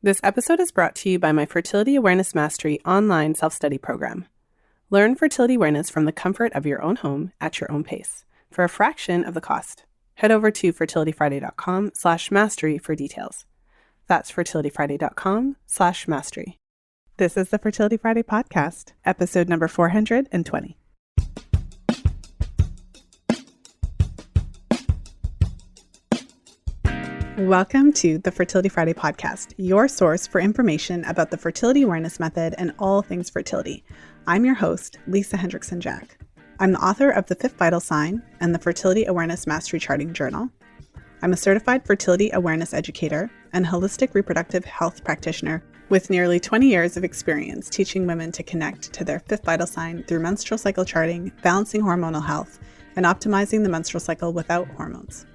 This episode is brought to you by my Fertility Awareness Mastery online self-study program. Learn fertility awareness from the comfort of your own home at your own pace for a fraction of the cost. Head over to fertilityfriday.com/mastery for details. That's fertilityfriday.com/mastery. This is the Fertility Friday podcast, episode number 420. Welcome to the Fertility Friday podcast, your source for information about the fertility awareness method and all things fertility. I'm your host, Lisa Hendrickson-Jack. I'm the author of The Fifth Vital Sign and the Fertility Awareness Mastery Charting Journal. I'm a certified fertility awareness educator and holistic reproductive health practitioner with nearly 20 years of experience teaching women to connect to their fifth vital sign through menstrual cycle charting, balancing hormonal health, and optimizing the menstrual cycle without hormones.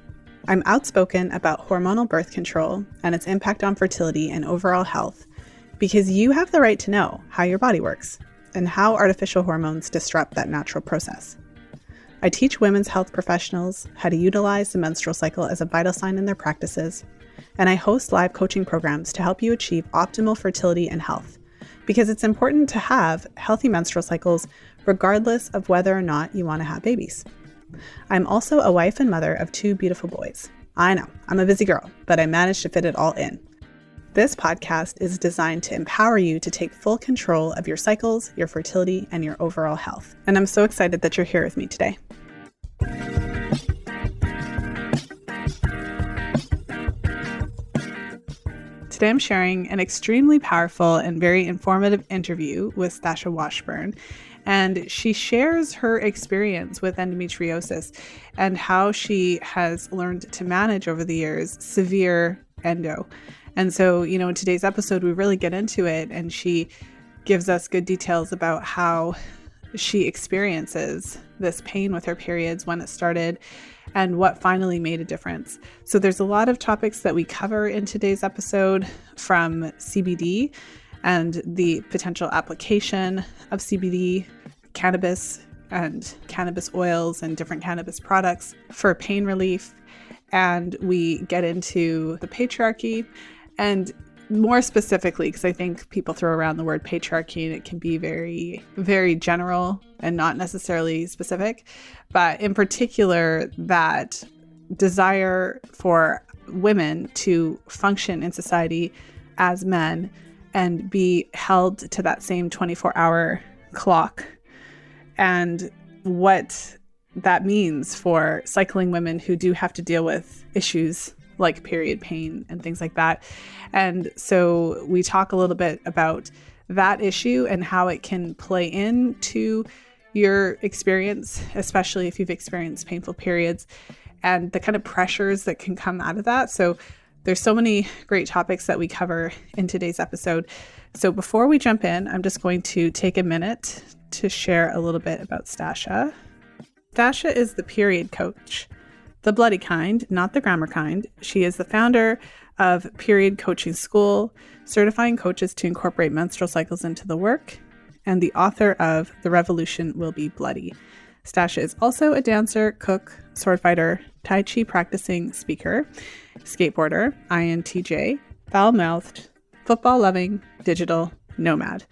I'm outspoken about hormonal birth control and its impact on fertility and overall health because you have the right to know how your body works and how artificial hormones disrupt that natural process. I teach women's health professionals how to utilize the menstrual cycle as a vital sign in their practices, and I host live coaching programs to help you achieve optimal fertility and health because it's important to have healthy menstrual cycles regardless of whether or not you want to have babies. I'm also a wife and mother of 2 beautiful boys. I know, I'm a busy girl, but I managed to fit it all in. This podcast is designed to empower you to take full control of your cycles, your fertility, and your overall health. And I'm so excited that you're here with me today. Today I'm sharing an extremely powerful and very informative interview with Stasha Washburn. And she shares her experience with endometriosis and how she has learned to manage over the years severe endo. And so, in today's episode, we really get into it, and she gives us good details about how she experiences this pain with her periods, when it started, and what finally made a difference. So there's a lot of topics that we cover in today's episode, from CBD and the potential application of CBD, cannabis and cannabis oils and different cannabis products for pain relief. And we get into the patriarchy, and more specifically, because I think people throw around the word patriarchy and it can be very, very general and not necessarily specific, but in particular, that desire for women to function in society as men and be held to that same 24-hour clock, and what that means for cycling women who do have to deal with issues like period pain and things like that. And so we talk a little bit about that issue and how it can play into your experience, especially if you've experienced painful periods, and the kind of pressures that can come out of that. So there's so many great topics that we cover in today's episode. So before we jump in, I'm just going to take a minute to share a little bit about Stasha. Stasha is the period coach, the bloody kind, not the grammar kind. She is the founder of Period Coaching School, certifying coaches to incorporate menstrual cycles into the work, and the author of The Revolution Will Be Bloody. Stasha is also a dancer, cook, sword fighter, Tai Chi practicing speaker, skateboarder, INTJ, foul-mouthed, football-loving, digital nomad.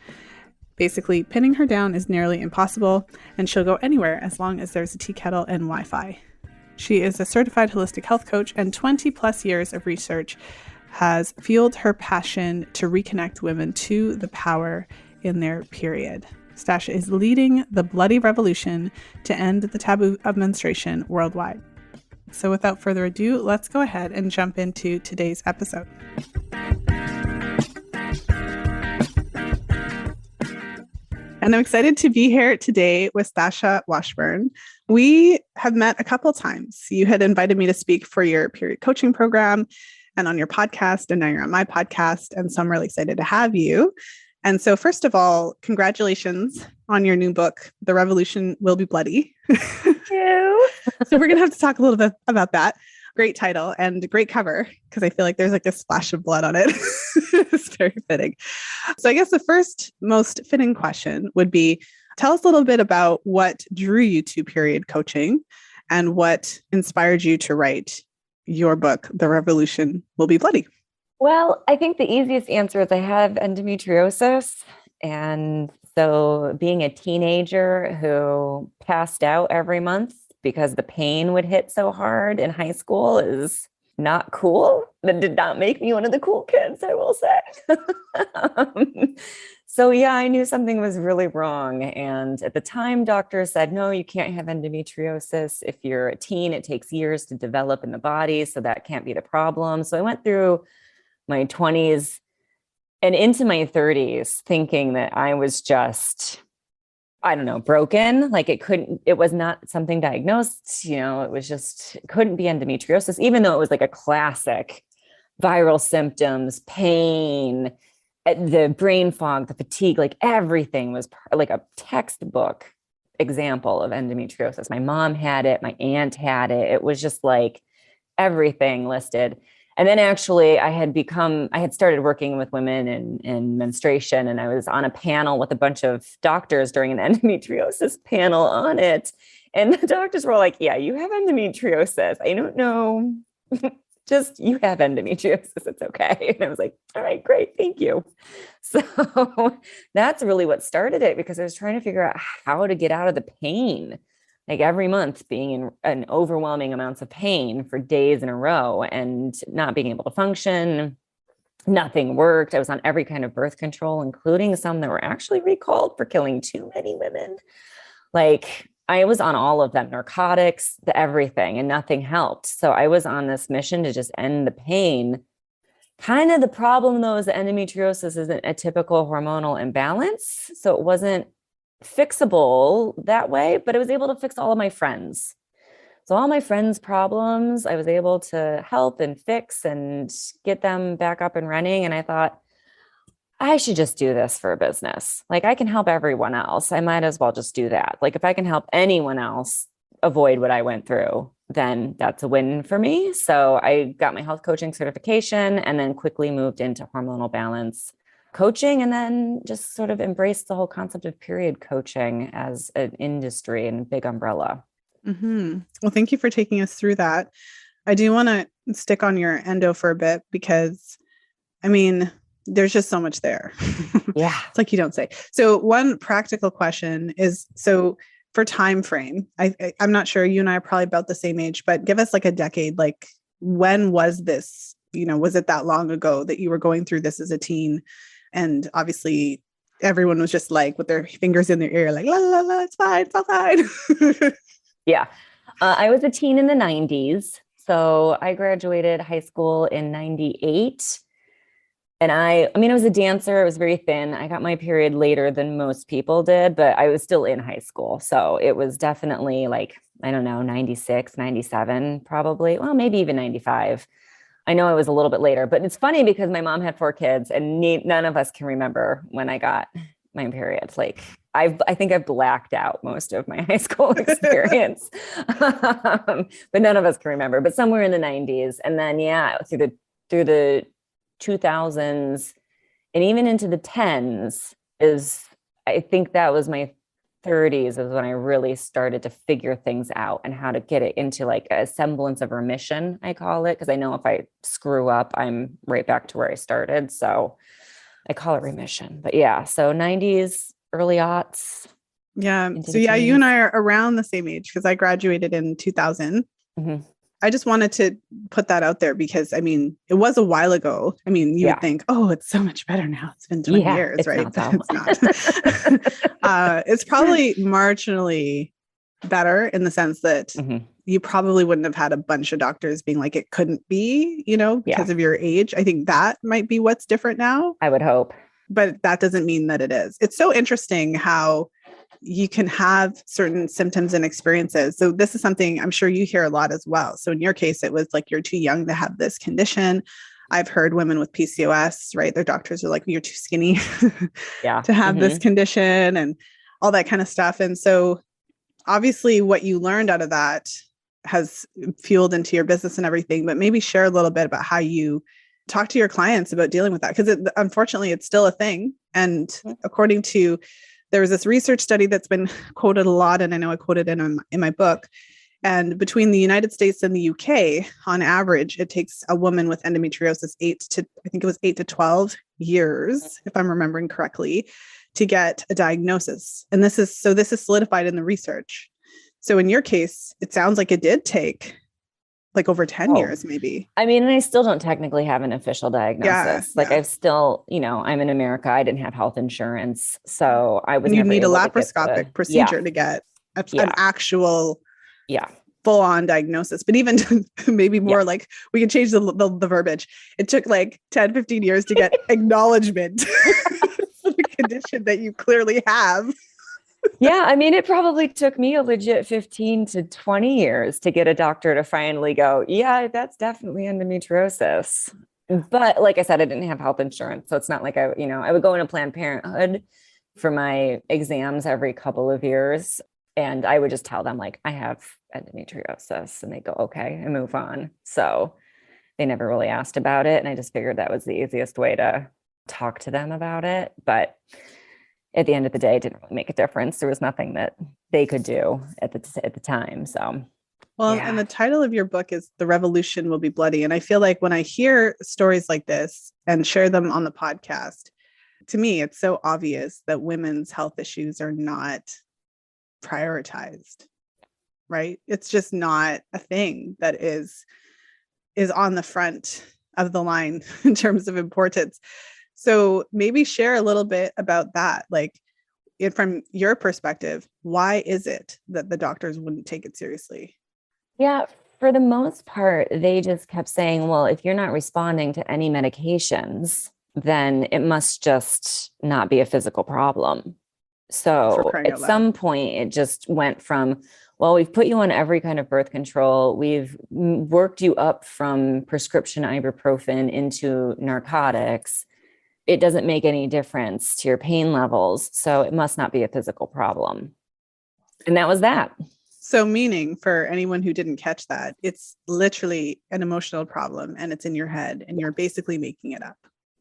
Basically, pinning her down is nearly impossible, and she'll go anywhere as long as there's a tea kettle and Wi-Fi. She is a certified holistic health coach, and 20 plus years of research has fueled her passion to reconnect women to the power in their period. Stasha is leading the bloody revolution to end the taboo of menstruation worldwide. So without further ado, let's go ahead and jump into today's episode. And I'm excited to be here today with Stasha Washburn. We have met a couple times. You had invited me to speak for your period coaching program and on your podcast, and now you're on my podcast. And so I'm really excited to have you. And so first of all, congratulations on your new book, The Revolution Will Be Bloody. Thank you. So we're going to have to talk a little bit about that. Great title and great cover, because I feel like there's like a splash of blood on it. It's very fitting. So I guess the first most fitting question would be, tell us a little bit about what drew you to period coaching and what inspired you to write your book, The Revolution Will Be Bloody. Well, I think the easiest answer is I have endometriosis. And so being a teenager who passed out every month because the pain would hit so hard in high school is not cool. That did not make me one of the cool kids, I will say. So yeah, I knew something was really wrong. And at the time, doctors said, no, you can't have endometriosis. If you're a teen, it takes years to develop in the body. So that can't be the problem. So I went through my 20s and into my 30s thinking that I was just, I don't know, broken. Like it was not something diagnosed, it was just, it couldn't be endometriosis, even though it was like a classic viral symptoms, pain, the brain fog, the fatigue, like everything was like a textbook example of endometriosis. My mom had it. My aunt had it. It was just like everything listed. And then actually I had started working with women in menstruation, and I was on a panel with a bunch of doctors during an endometriosis panel on it. And the doctors were like, yeah, you have endometriosis. I don't know. Just you have endometriosis. It's okay. And I was like, all right, great. Thank you. So that's really what started it, because I was trying to figure out how to get out of the pain. Like every month being in an overwhelming amounts of pain for days in a row and not being able to function. Nothing worked. I was on every kind of birth control, including some that were actually recalled for killing too many women. Like I was on all of them, narcotics, everything, and nothing helped. So I was on this mission to just end the pain. Kind of the problem though is that endometriosis isn't a typical hormonal imbalance. So it wasn't fixable that way, but I was able to fix all of my friends. So all my friends' problems, I was able to help and fix and get them back up and running. And I thought, I should just do this for a business. Like I can help everyone else. I might as well just do that. Like if I can help anyone else avoid what I went through, then that's a win for me. So I got my health coaching certification and then quickly moved into hormonal balance coaching, and then just sort of embraced the whole concept of period coaching as an industry and big umbrella. Mm-hmm. Well, thank you for taking us through that. I do want to stick on your endo for a bit because, I mean, there's just so much there. Yeah. It's like you don't say. So one practical question is, so for time frame, I'm not sure, you and I are probably about the same age, but give us like a decade. Like when was this, was it that long ago that you were going through this as a teen? And obviously everyone was just like with their fingers in their ear, like, la, la, la, it's fine, it's all fine. Yeah. I was a teen in the 90s. So I graduated high school in 98. And I was a dancer. I was very thin. I got my period later than most people did, but I was still in high school. So it was definitely like, I don't know, 96, 97, probably. Well, maybe even 95. I know I was a little bit later, but it's funny because my mom had 4 kids and none of us can remember when I got my period. Like I think I've blacked out most of my high school experience, but none of us can remember, but somewhere in the 90s. And then, yeah, through the 2000s and even into the 10s I think that was my 30s is when I really started to figure things out and how to get it into like a semblance of remission, I call it, because I know if I screw up, I'm right back to where I started. So I call it remission. But yeah, so 90s, early aughts. Yeah. So yeah, you and I are around the same age because I graduated in 2000. Mm-hmm. I just wanted to put that out there because, it was a while ago. You would think, oh, it's so much better now. It's been 20 years, it's right? Not, it's not. It's probably marginally better in the sense that you probably wouldn't have had a bunch of doctors being like, it couldn't be, because of your age. I think that might be what's different now. I would hope. But that doesn't mean that it is. It's so interesting how you can have certain symptoms and experiences. So this is something I'm sure you hear a lot as well. So in your case, it was like, you're too young to have this condition. I've heard women with PCOS, right? Their doctors are like, you're too skinny to have this condition and all that kind of stuff. And so obviously what you learned out of that has fueled into your business and everything, but maybe share a little bit about how you talk to your clients about dealing with that. Because unfortunately, it's still a thing. And according to, there was this research study that's been quoted a lot, and I know I quoted it in my book, And between the United States and the UK, on average, it takes a woman with endometriosis 8 to 12 years, if I'm remembering correctly, to get a diagnosis. And this is solidified in the research. So in your case, it sounds like it did take like over 10 years, maybe. I mean, and I still don't technically have an official diagnosis. I've still, I'm in America. I didn't have health insurance. So I was you need a laparoscopic procedure to get an actual full-on diagnosis. But even maybe more like, we can change the verbiage. It took like 10, 15 years to get acknowledgement for the condition that you clearly have. Yeah. I mean, it probably took me a legit 15 to 20 years to get a doctor to finally go, yeah, that's definitely endometriosis. But like I said, I didn't have health insurance. So it's not like I would go into Planned Parenthood for my exams every couple of years. And I would just tell them like, I have endometriosis, and they go, okay, and move on. So they never really asked about it. And I just figured that was the easiest way to talk to them about it. But at the end of the day, it didn't really make a difference. There was nothing that they could do at the time. So, and the title of your book is The Revolution Will Be Bloody. And I feel like when I hear stories like this and share them on the podcast, to me, it's so obvious that women's health issues are not prioritized, right? It's just not a thing that is on the front of the line in terms of importance. So maybe share a little bit about that. Like, from your perspective, why is it that the doctors wouldn't take it seriously? Yeah, for the most part, they just kept saying, well, if you're not responding to any medications, then it must just not be a physical problem. So at some point, it just went from, well, we've put you on every kind of birth control. We've worked you up from prescription ibuprofen into narcotics. It doesn't make any difference to your pain levels. So it must not be a physical problem. And that was that. So meaning, for anyone who didn't catch that, it's literally an emotional problem, and it's in your head, and you're basically making it up.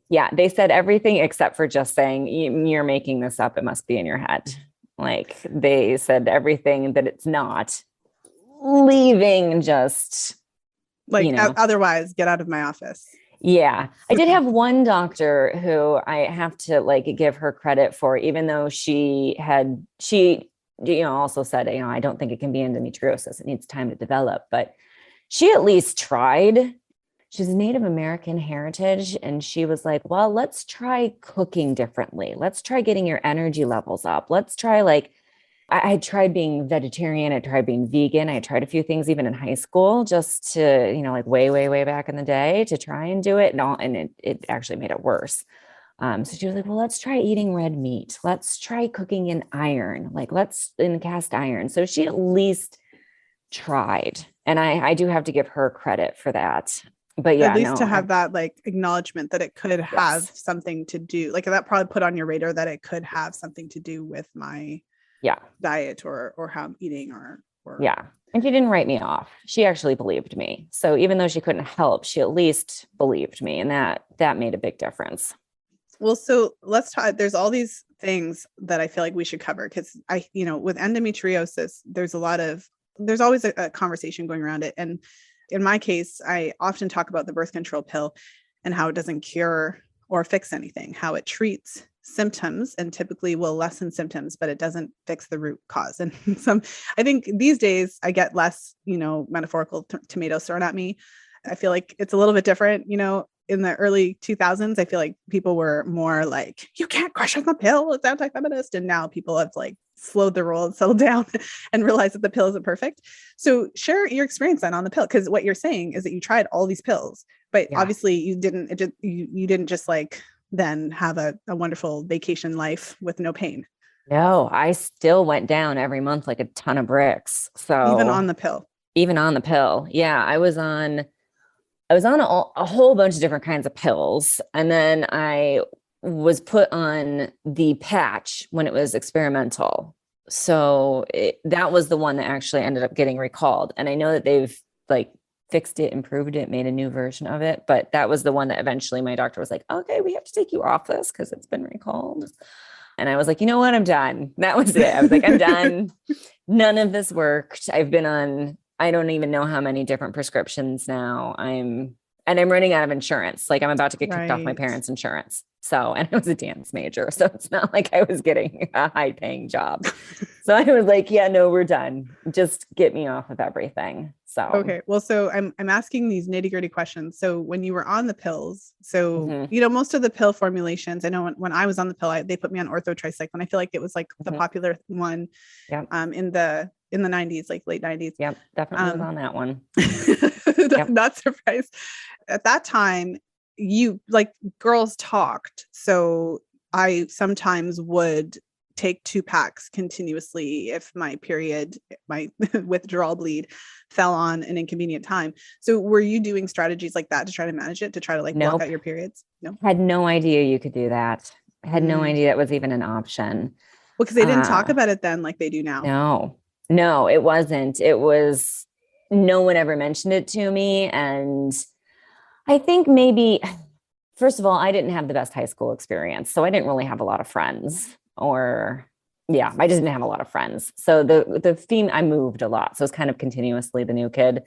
Yeah. They said everything except for just saying, you're making this up. It must be in your head. Like, they said everything that it's not, leaving just like, otherwise get out of my office. Yeah. I did have one doctor who I have to give her credit for, even though she also said, I don't think it can be endometriosis. It needs time to develop, but she at least tried. She's Native American heritage. And she was like, well, let's try cooking differently. Let's try getting your energy levels up. Let's try I tried being vegetarian. I tried being vegan. I tried a few things even in high school, just to, way, way, way back in the day, to try and do it. And it actually made it worse. So she was like, well, let's try eating red meat. Let's try cooking in iron, in cast iron. So she at least tried. And I do have to give her credit for that. But yeah, at least to have that acknowledgement that it could have something to do, that probably put on your radar that it could have something to do with my diet or how I'm eating or. And she didn't write me off. She actually believed me. So even though she couldn't help, she at least believed me. And that made a big difference. Well, so let's talk. There's all these things that I feel like we should cover, because with endometriosis, there's always a conversation going around it. And in my case, I often talk about the birth control pill and how it doesn't cure or fix anything, how it treats symptoms and typically will lessen symptoms, but it doesn't fix the root cause. And I think these days I get less, metaphorical tomatoes thrown at me. I feel like it's a little bit different, in the early 2000s, I feel like people were more like, you can't crush on the pill, it's anti-feminist. And now people have slowed the roll and settled down and realized that the pill isn't perfect. So share your experience then on the pill, because what you're saying is that you tried all these pills, but obviously you didn't just then have a wonderful vacation life with no pain. No, I still went down every month like a ton of bricks. So even on the pill. Yeah. I was on a whole bunch of different kinds of pills. And then I was put on the patch when it was experimental. So that was the one that actually ended up getting recalled. And I know that they've fixed it, improved it, made a new version of it. But that was the one that eventually my doctor was like, okay, we have to take you off this because it's been recalled. And I was like, you know what? I'm done. That was it. I was like, I'm done. None of this worked. I've been on I don't even know how many different prescriptions now I'm running out of insurance. Like I'm about to get kicked off my parents' insurance. So, and I was a dance major. So it's not like I was getting a high paying job. So I was like, yeah, no, we're done. Just get me off of everything. So, okay. Well, so I'm asking these nitty gritty questions. So when you were on the pills, so, you know, most of the pill formulations, I know when I was on the pill, they put me on orthotricycline. I feel like it was like the popular one in the 90s, like late 90s. Yep. Definitely was on that one. Not surprised. At that time, you like girls talked. So I sometimes would take 2 packs continuously if my period, my withdrawal bleed fell on an inconvenient time. So were you doing strategies like that to try to manage it, to try to like block out your periods? No. Had no idea you could do that. I had no idea that was even an option. Well, because they didn't talk about it then like they do now. No, it wasn't. It was, no one ever mentioned it to me. And I think maybe, first of all, I didn't have the best high school experience. So I didn't really have a lot of friends I just didn't have a lot of friends. So the theme, I moved a lot. So it was kind of continuously the new kid.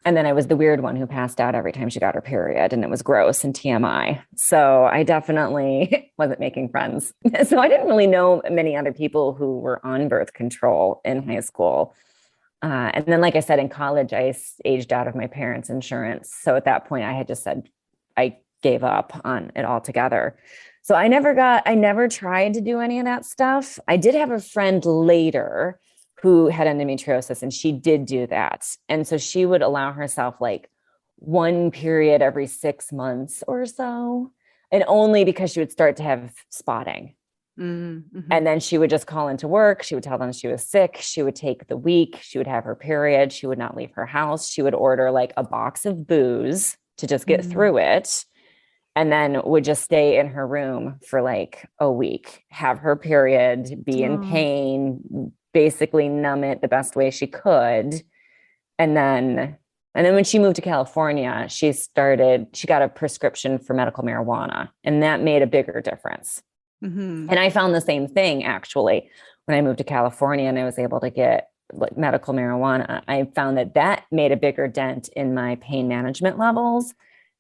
And then I was the weird one who passed out every time she got her period, and it was gross and TMI. So I definitely wasn't making friends. So I didn't really know many other people who were on birth control in high school. And then, like I said, in college, I aged out of my parents' insurance. So at that point, I had just said, I gave up on it altogether. So I never tried to do any of that stuff. I did have a friend later who had endometriosis, and she did do that. And so she would allow herself like 1 period every 6 months or so, and only because she would start to have spotting. Mm-hmm. And then she would just call into work. She would tell them she was sick. She would take the week. She would have her period. She would not leave her house. She would order like a box of booze to just get through it. And then would just stay in her room for like a week, have her period, be in pain, basically numb it the best way she could. And then when she moved to California, she got a prescription for medical marijuana, and that made a bigger difference. Mm-hmm. And I found the same thing actually when I moved to California and I was able to get like medical marijuana. I found that made a bigger dent in my pain management levels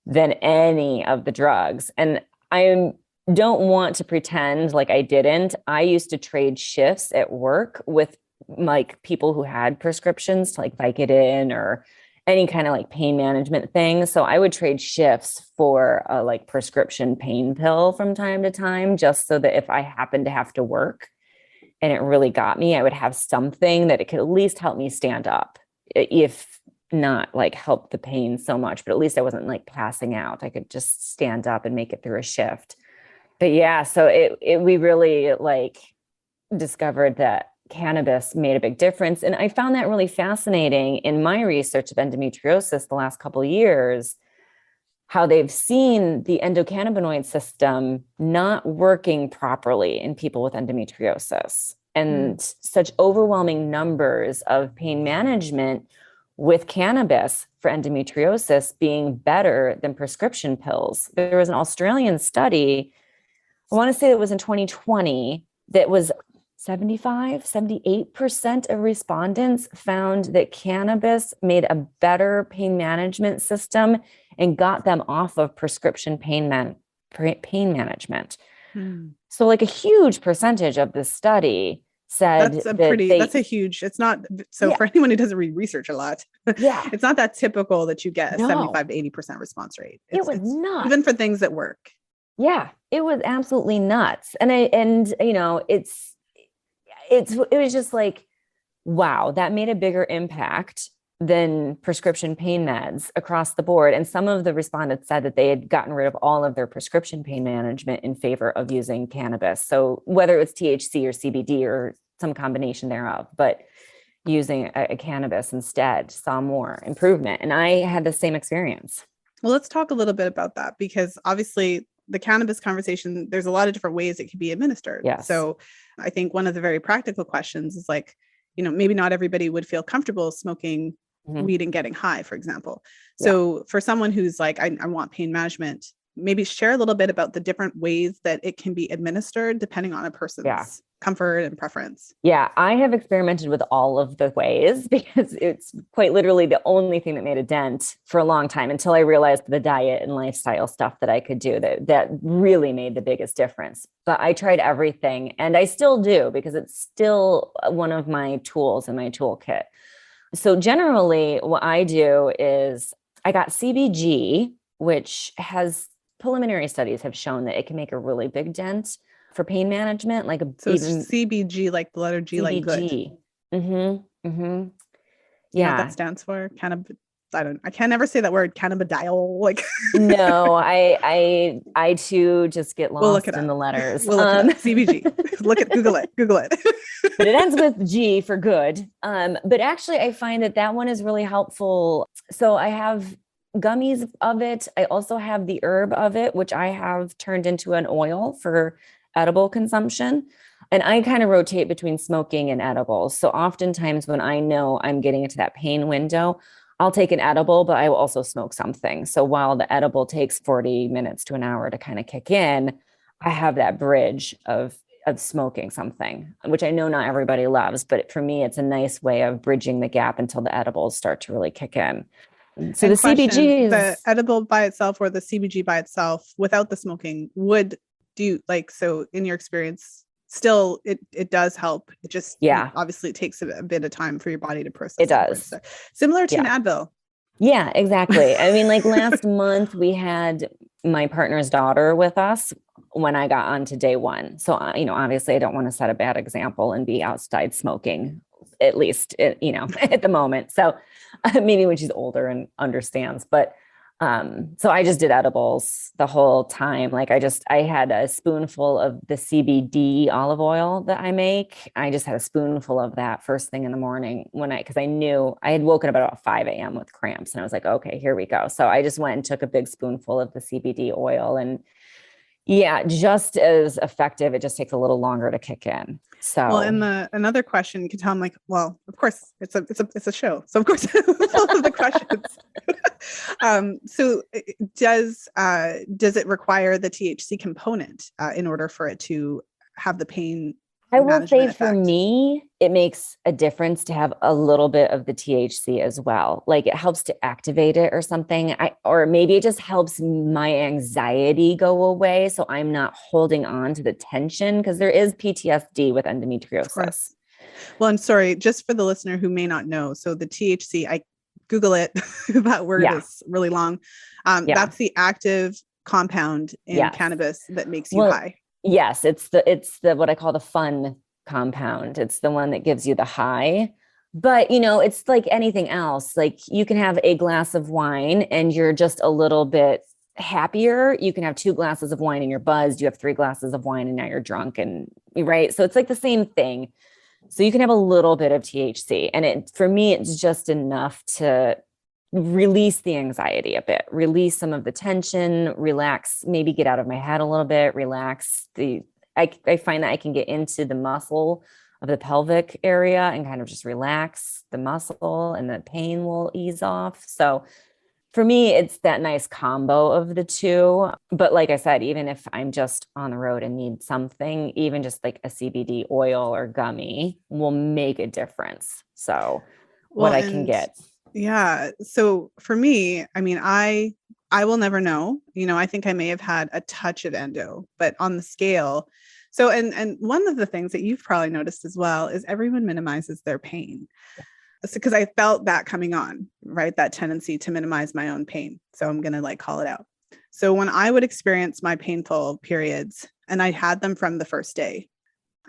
than any of the drugs. And I don't want to pretend like I didn't. I used to trade shifts at work with like people who had prescriptions to like Vicodin or any kind of like pain management thing. So I would trade shifts for a like prescription pain pill from time to time, just so that if I happened to have to work and it really got me, I would have something that it could at least help me stand up, if not like help the pain so much, but at least I wasn't like passing out. I could just stand up and make it through a shift. But yeah, so we really like discovered that cannabis made a big difference. And I found that really fascinating in my research of endometriosis the last couple of years, how they've seen the endocannabinoid system not working properly in people with endometriosis, and such overwhelming numbers of pain management with cannabis for endometriosis being better than prescription pills. There was an Australian study, I want to say it was in 2020, that was 78% of respondents found that cannabis made a better pain management system and got them off of prescription pain management. So like a huge percentage of this study said that's a huge, it's not, so for anyone who doesn't read research a lot, it's not that typical that you get a 75 to 80% response rate. It was nuts. Even for things that work. Yeah, it was absolutely nuts. And you know, it was just like, wow, that made a bigger impact than prescription pain meds across the board. And some of the respondents said that they had gotten rid of all of their prescription pain management in favor of using cannabis. So whether it's THC or CBD or some combination thereof, but using a cannabis instead saw more improvement. And I had the same experience. Well, let's talk a little bit about that, because obviously the cannabis conversation, there's a lot of different ways it can be administered. Yes. So I think one of the very practical questions is like, you know, maybe not everybody would feel comfortable smoking weed and getting high, for example. So for someone who's like, I want pain management, maybe share a little bit about the different ways that it can be administered depending on a person's comfort and preference? Yeah, I have experimented with all of the ways because it's quite literally the only thing that made a dent for a long time until I realized the diet and lifestyle stuff that I could do that really made the biggest difference. But I tried everything and I still do because it's still one of my tools in my toolkit. So generally what I do is I got CBG, which has preliminary studies have shown that it can make a really big dent for pain management, like So even CBG, like the letter G, like good. CBG. Mm-hmm. Mm-hmm. Do you know what that stands for? I can never say that word, cannabidiol. Like no, I too just get lost in the letters. We'll look it up. CBG. Google it. But it ends with G for good. But actually I find that one is really helpful. So I have gummies of it. I also have the herb of it, which I have turned into an oil for edible consumption. And I kind of rotate between smoking and edibles. So oftentimes when I know I'm getting into that pain window, I'll take an edible, but I will also smoke something. So while the edible takes 40 minutes to an hour to kind of kick in, I have that bridge of smoking something, which I know not everybody loves, but for me, it's a nice way of bridging the gap until the edibles start to really kick in. So the CBG is the edible by itself or the CBG by itself without the smoking would do so in your experience, still it does help. It just obviously it takes a bit of time for your body to process. It does. Similar to an Advil. Yeah, exactly. I mean, like last month we had my partner's daughter with us when I got on to day one. So, obviously I don't want to set a bad example and be outside smoking, at least, at the moment. So maybe when she's older and understands, but so I just did edibles the whole time. Like I had a spoonful of the CBD olive oil that I make. I just had a spoonful of that first thing in the morning because I knew I had woken up at about 5 a.m. with cramps and I was like, okay, here we go. So I just went and took a big spoonful of the CBD oil and just as effective. It just takes a little longer to kick in. So, well, and another question you can tell, I'm like, well, of course it's a show. So of course, all of the questions. So does it require the THC component in order for it to have the pain? I will say for me, it makes a difference to have a little bit of the THC as well. Like it helps to activate it or something. Or maybe it just helps my anxiety go away. So I'm not holding on to the tension because there is PTSD with endometriosis. Well, I'm sorry, just for the listener who may not know. So the THC, I Google it. That word is really long. That's the active compound in cannabis that makes you high. Yes, it's the what I call the fun compound. It's the one that gives you the high. But, it's like anything else. Like you can have a glass of wine and you're just a little bit happier. You can have 2 glasses of wine and you're buzzed. You have 3 glasses of wine and now you're drunk right? So it's like the same thing. So you can have a little bit of THC and for me, it's just enough to release the anxiety a bit, release some of the tension, relax, maybe get out of my head a little bit, relax I find that I can get into the muscle of the pelvic area and kind of just relax the muscle and the pain will ease off. So for me, it's that nice combo of the two. But like I said, even if I'm just on the road and need something, even just like a CBD oil or gummy will make a difference. So what I can get. Yeah. So for me, I mean, I will never know, I think I may have had a touch of endo, but on the scale. So, and one of the things that you've probably noticed as well is everyone minimizes their pain. Because I felt that coming on, right? That tendency to minimize my own pain. So I'm going to call it out. So when I would experience my painful periods and I had them from the first day,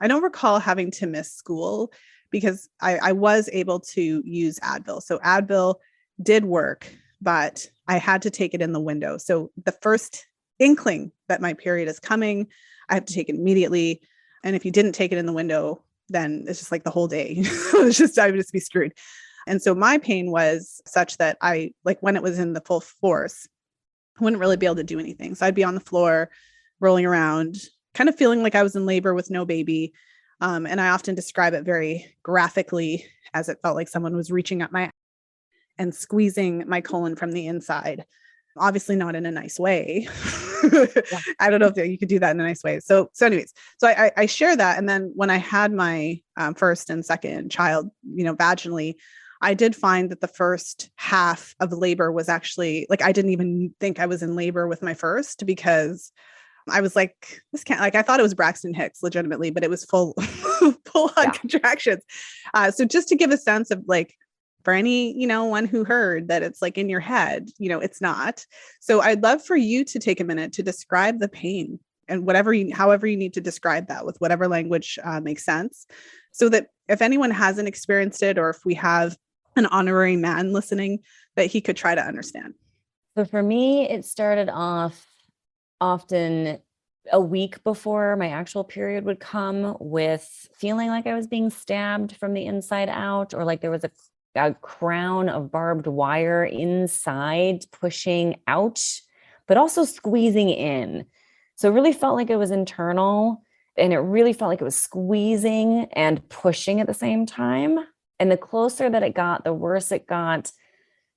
I don't recall having to miss school because I was able to use Advil. So Advil did work, but I had to take it in the window. So the first inkling that my period is coming, I have to take it immediately. And if you didn't take it in the window, then it's just like the whole day. I would just be screwed. And so my pain was such that when it was in the full force, I wouldn't really be able to do anything. So I'd be on the floor, rolling around, kind of feeling like I was in labor with no baby. And I often describe it very graphically as it felt like someone was reaching up my and squeezing my colon from the inside. obviously not in a nice way. Yeah. I don't know if you could do that in a nice way. So anyways, so I share that. And then when I had my first and second child, vaginally, I did find that the first half of labor was actually like, I didn't even think I was in labor with my first, because I was like, this can't, like, I thought it was Braxton Hicks legitimately, but it was full on contractions. So just to give a sense of like, for any, one who heard that it's like in your head, it's not. So I'd love for you to take a minute to describe the pain, and however you need to describe that with whatever language makes sense, so that if anyone hasn't experienced it, or if we have an honorary man listening, that he could try to understand. So for me, it started off often a week before my actual period would come, with feeling like I was being stabbed from the inside out, or like there was a crown of barbed wire inside pushing out, but also squeezing in. So it really felt like it was internal, and it really felt like it was squeezing and pushing at the same time. And the closer that it got, the worse it got,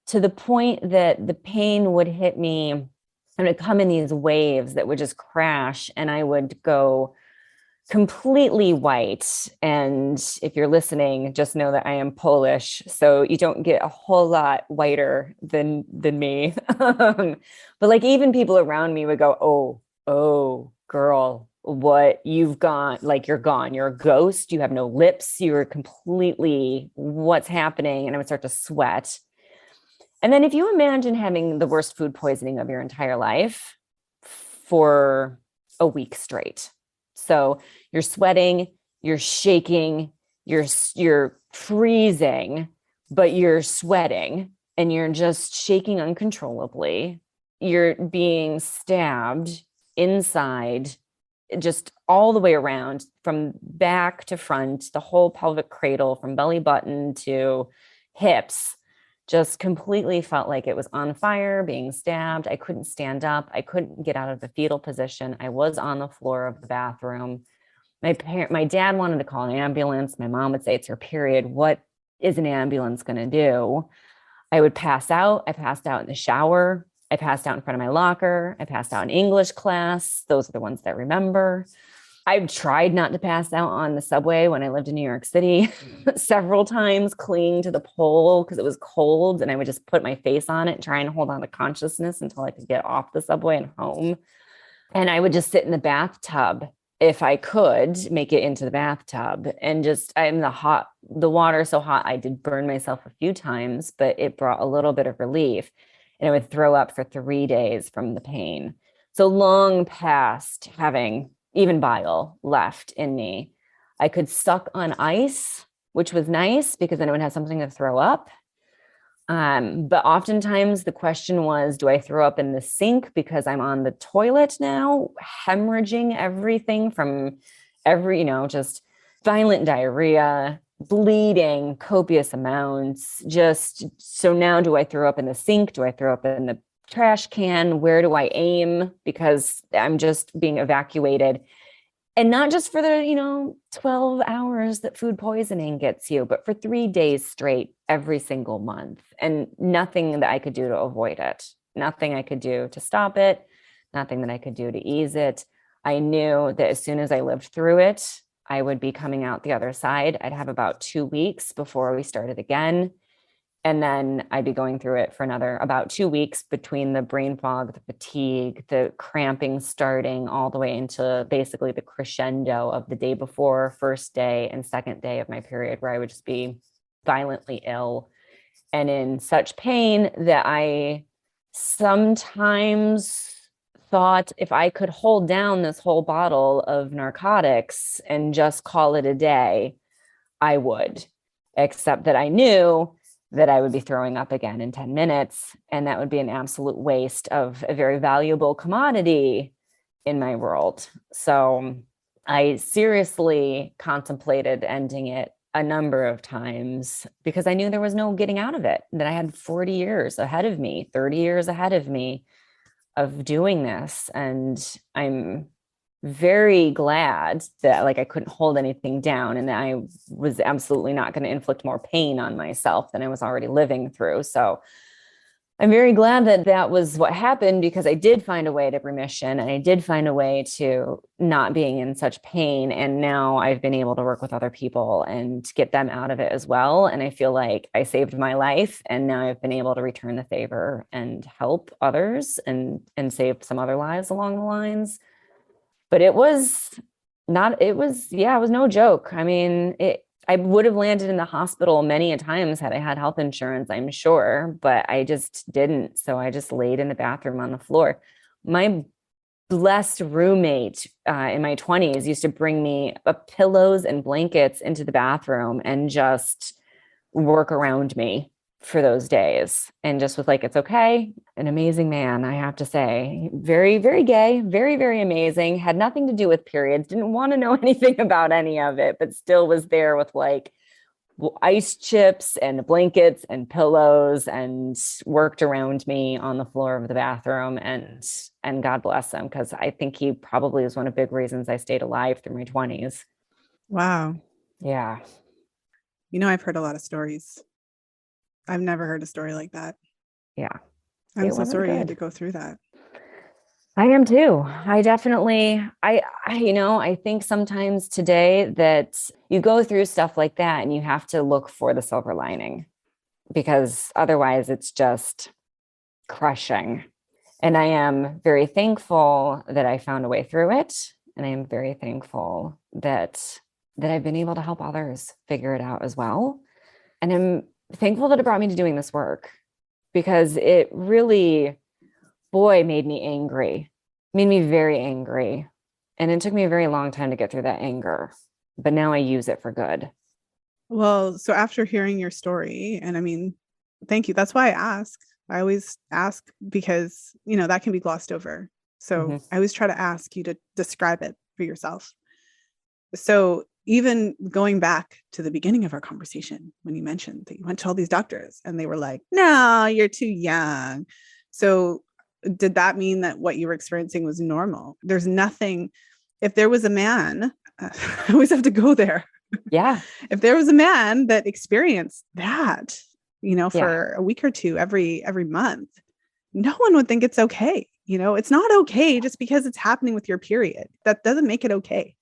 to the point that the pain would hit me and it would come in these waves that would just crash, and I would go completely white. And if you're listening, just know that I am Polish, so you don't get a whole lot whiter than me. But like, even people around me would go, oh, girl, what you've got, like, you're gone, you're a ghost, you have no lips, you're completely, what's happening? And I would start to sweat. And then if you imagine having the worst food poisoning of your entire life for a week straight. So you're sweating, you're shaking, you're freezing, but you're sweating, and you're just shaking uncontrollably. You're being stabbed inside, just all the way around, from back to front, the whole pelvic cradle, from belly button to hips. Just completely felt like it was on fire, being stabbed. I couldn't stand up. I couldn't get out of the fetal position. I was on the floor of the bathroom. My dad wanted to call an ambulance. My mom would say, it's her period. What is an ambulance going to do? I would pass out. I passed out in the shower. I passed out in front of my locker. I passed out in English class. Those are the ones that remember. I've tried not to pass out on the subway when I lived in New York City several times, clinging to the pole because it was cold, and I would just put my face on it and try and hold on to consciousness until I could get off the subway and home. And I would just sit in the bathtub if I could make it into the bathtub, and just, the water so hot, I did burn myself a few times, but it brought a little bit of relief, and I would throw up for 3 days from the pain. So long past having even bile left in me. I could suck on ice, which was nice because then I would have something to throw up. But oftentimes the question was, do I throw up in the sink because I'm on the toilet now, hemorrhaging everything from just violent diarrhea, bleeding, copious amounts. Just, so now do I throw up in the sink? Do I throw up in the trash can? Where do I aim? Because I'm just being evacuated. And not just for the, 12 hours that food poisoning gets you, but for 3 days straight, every single month. And nothing that I could do to avoid it. Nothing I could do to stop it. Nothing that I could do to ease it. I knew that as soon as I lived through it, I would be coming out the other side. I'd have about 2 weeks before we started again. And then I'd be going through it for another about 2 weeks, between the brain fog, the fatigue, the cramping starting, all the way into basically the crescendo of the day before, first day and second day of my period, where I would just be violently ill and in such pain that I sometimes thought if I could hold down this whole bottle of narcotics and just call it a day, I would, except that I knew that I would be throwing up again in 10 minutes. And that would be an absolute waste of a very valuable commodity in my world. So I seriously contemplated ending it a number of times because I knew there was no getting out of it, that I had 40 years ahead of me, 30 years ahead of me of doing this. And I'm very glad that I couldn't hold anything down, and that I was absolutely not going to inflict more pain on myself than I was already living through. So I'm very glad that that was what happened, because I did find a way to remission and I did find a way to not being in such pain. And now I've been able to work with other people and get them out of it as well. And I feel like I saved my life, and now I've been able to return the favor and help others and save some other lives along the lines. But it was no joke. I mean, I would have landed in the hospital many a times had I had health insurance, I'm sure, but I just didn't. So I just laid in the bathroom on the floor. My blessed roommate in my 20s used to bring me pillows and blankets into the bathroom and just work around me for those days, and just was like, it's okay. An amazing man, I have to say. Very, very gay, very, very amazing. Had nothing to do with periods, didn't want to know anything about any of it, but still was there with like ice chips and blankets and pillows and worked around me on the floor of the bathroom. And God bless him, because I think he probably was one of the big reasons I stayed alive through my 20s. Wow. Yeah. I've heard a lot of stories. I've never heard a story like that. Yeah. I'm so sorry you had to go through that. I am too. I definitely, I think sometimes today that you go through stuff like that and you have to look for the silver lining, because otherwise it's just crushing. And I am very thankful that I found a way through it. And I am very thankful that I've been able to help others figure it out as well. And I'm thankful that it brought me to doing this work, because it really, boy, made me very angry. And it took me a very long time to get through that anger, but now I use it for good. Well, so after hearing your story, and I mean, thank you. That's why I ask. I always ask because, that can be glossed over. So I always try to ask you to describe it for yourself. So even going back to the beginning of our conversation, when you mentioned that you went to all these doctors and they were like, no, you're too young. So did that mean that what you were experiencing was normal? There's nothing, if there was a man, I always have to go there. Yeah. If there was a man that experienced that, for a week or two, every month, no one would think it's okay. It's not okay just because it's happening with your period. That doesn't make it okay.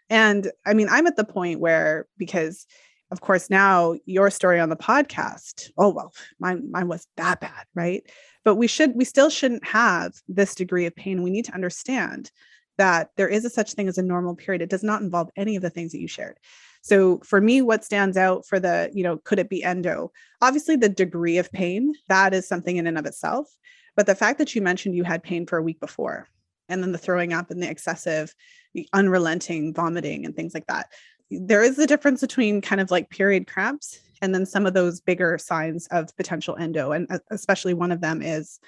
And I mean, I'm at the point where, because of course now your story on the podcast, oh, well, mine was that bad. Right. But we still shouldn't have this degree of pain. We need to understand that there is a such thing as a normal period. It does not involve any of the things that you shared. So for me, what stands out for the, could it be endo? Obviously the degree of pain, that is something in and of itself. But the fact that you mentioned you had pain for a week before, and then the throwing up and the excessive, the unrelenting vomiting and things like that. There is a difference between kind of like period cramps and then some of those bigger signs of potential endo. And especially one of them is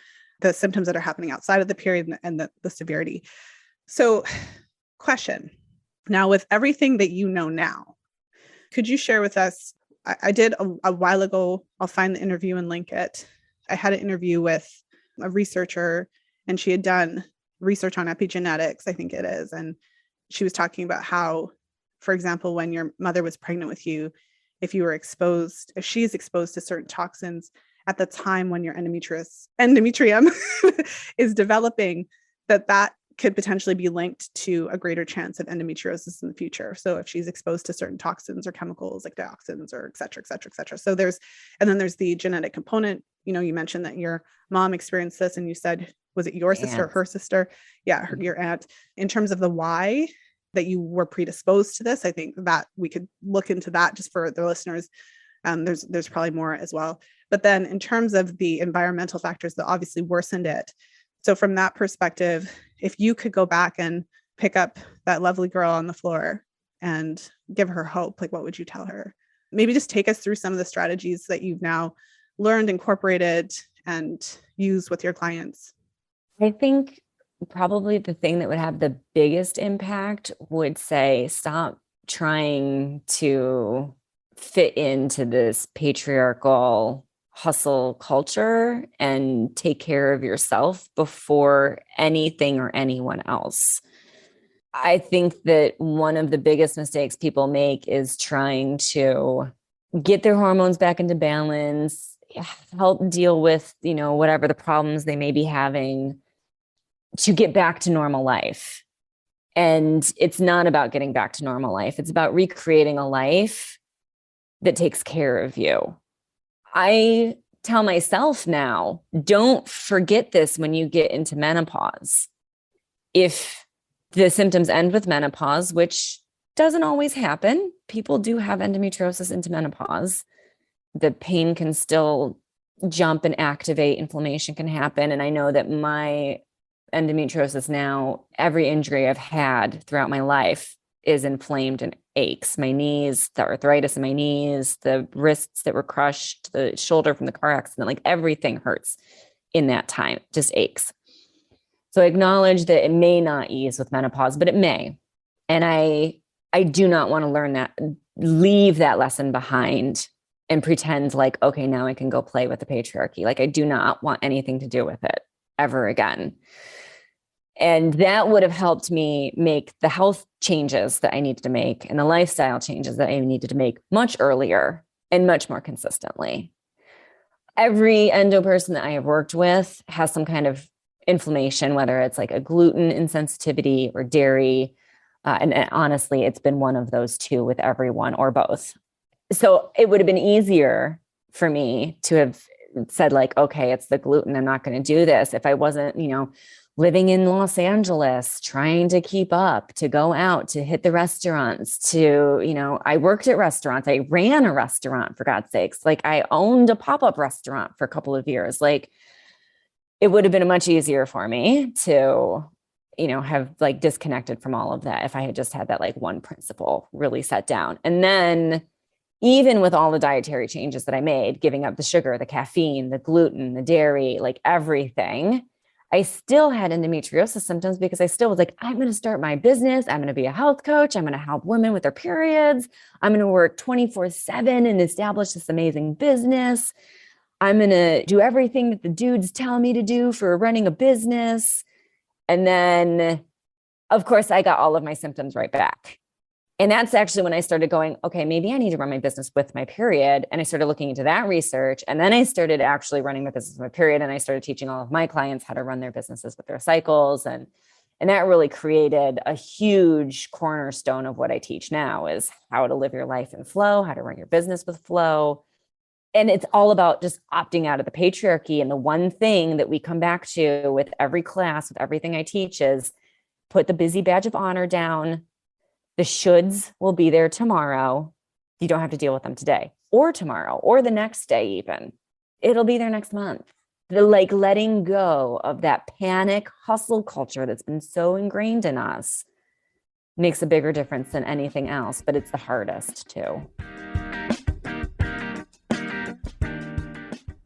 the symptoms that are happening outside of the period and the severity. So question, now with everything that you know now, could you share with us, I did a while ago, I'll find the interview and link it. I had an interview with a researcher and she had done research on epigenetics, I think it is. And she was talking about how, for example, when your mother was pregnant with you, if she's exposed to certain toxins at the time when your endometrium is developing, that could potentially be linked to a greater chance of endometriosis in the future. So if she's exposed to certain toxins or chemicals like dioxins or et cetera, et cetera, et cetera. So there's the genetic component. You mentioned that your mom experienced this and you said, was it your sister or her sister? Yeah, your aunt. In terms of the why that you were predisposed to this, I think that we could look into that just for the listeners. There's probably more as well. But then in terms of the environmental factors that obviously worsened it. So from that perspective, if you could go back and pick up that lovely girl on the floor and give her hope, like what would you tell her? Maybe just take us through some of the strategies that you've now learned, incorporated, and use with your clients. I think probably the thing that would have the biggest impact would say, stop trying to fit into this patriarchal hustle culture and take care of yourself before anything or anyone else. I think that one of the biggest mistakes people make is trying to get their hormones back into balance help deal with, whatever the problems they may be having to get back to normal life. And it's not about getting back to normal life. It's about recreating a life that takes care of you. I tell myself now, don't forget this when you get into menopause. If the symptoms end with menopause, which doesn't always happen, people do have endometriosis into menopause. The pain can still jump and activate, inflammation can happen. And I know that my endometriosis now, every injury I've had throughout my life is inflamed and aches. My knees, the arthritis in my knees, the wrists that were crushed, the shoulder from the car accident, like everything hurts in that time, just aches. So I acknowledge that it may not ease with menopause, but it may. And I do not want to leave that lesson behind and pretend like, okay, now I can go play with the patriarchy. Like I do not want anything to do with it ever again. And that would have helped me make the health changes that I needed to make and the lifestyle changes that I needed to make much earlier and much more consistently. Every endo person that I have worked with has some kind of inflammation, whether it's like a gluten insensitivity or dairy. And honestly, it's been one of those two with everyone or both. So it would have been easier for me to have said like, okay, it's the gluten. I'm not going to do this. If I wasn't, living in Los Angeles, trying to keep up, to go out, to hit the restaurants, I worked at restaurants. I ran a restaurant, for God's sakes. Like I owned a pop-up restaurant for a couple of years. Like it would have been much easier for me to, have like disconnected from all of that if I had just had that like one principle really set down. And then even with all the dietary changes that I made, giving up the sugar, the caffeine, the gluten, the dairy, like everything, I still had endometriosis symptoms because I still was like, I'm going to start my business. I'm going to be a health coach. I'm going to help women with their periods. I'm going to work 24/7 and establish this amazing business. I'm going to do everything that the dudes tell me to do for running a business. And then, of course, I got all of my symptoms right back. And that's actually when I started going, okay, maybe I need to run my business with my period. And I started looking into that research. And then I started actually running my business with my period. And I started teaching all of my clients how to run their businesses with their cycles. And that really created a huge cornerstone of what I teach now is how to live your life in flow, how to run your business with flow. And it's all about just opting out of the patriarchy. And the one thing that we come back to with every class, with everything I teach is put the busy badge of honor down. The shoulds will be there tomorrow. You don't have to deal with them today or tomorrow or the next day even. It'll be there next month. The like letting go of that panic hustle culture that's been so ingrained in us makes a bigger difference than anything else, but it's the hardest too.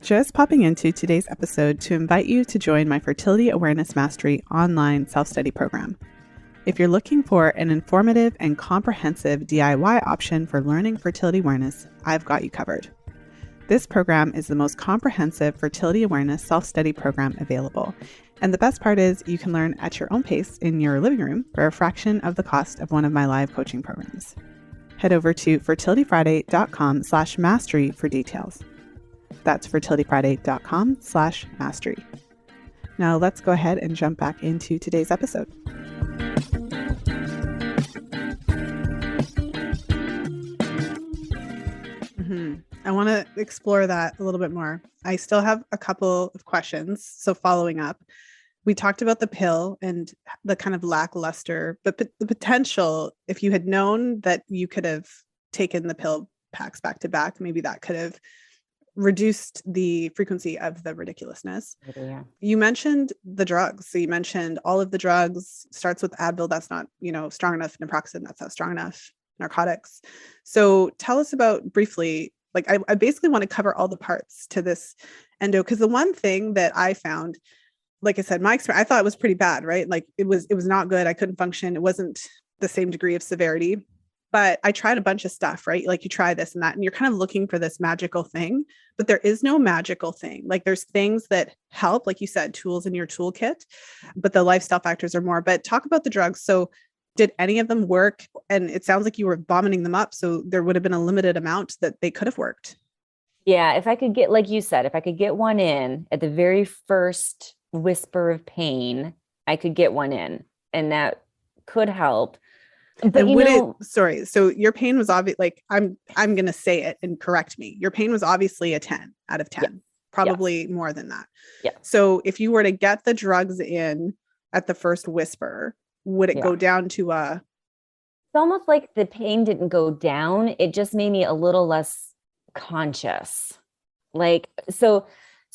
Just popping into today's episode to invite you to join my Fertility Awareness Mastery online self-study program. If you're looking for an informative and comprehensive DIY option for learning fertility awareness, I've got you covered. This program is the most comprehensive fertility awareness self-study program available. And the best part is you can learn at your own pace in your living room for a fraction of the cost of one of my live coaching programs. Head over to fertilityfriday.com/mastery for details. That's fertilityfriday.com/mastery. Now let's go ahead and jump back into today's episode. I want to explore that a little bit more. I still have a couple of questions. So following up, we talked about the pill and the kind of lackluster, but the potential, if you had known that you could have taken the pill packs back to back, maybe that could have reduced the frequency of the ridiculousness. Yeah. You mentioned the drugs. So you mentioned all of the drugs, starts with Advil. That's not, strong enough. Naproxen, that's not strong enough. Narcotics. So tell us about briefly, like I basically want to cover all the parts to this endo, because the one thing that I found, like I said, my experience, I thought it was pretty bad, right? Like it was not good. I couldn't function. It wasn't the same degree of severity, but I tried a bunch of stuff, right? Like you try this and that, and you're kind of looking for this magical thing, but there is no magical thing. Like there's things that help, like you said, tools in your toolkit, but the lifestyle factors are more. But talk about the drugs. So did any of them work? And it sounds like you were vomiting them up. So there would have been a limited amount that they could have worked. Yeah, if I could get, like you said, if I could get one in at the very first whisper of pain, I could get one in, and that could help. But And would it, sorry, so your pain was obvious, like I'm going to say it and correct me. Your pain was obviously a 10 out of 10, yeah, probably yes, more than that. yeah, So if you were to get the drugs in at the first whisper, would it yeah. go down to a, It's almost like the pain didn't go down. It just made me a little less conscious. Like, so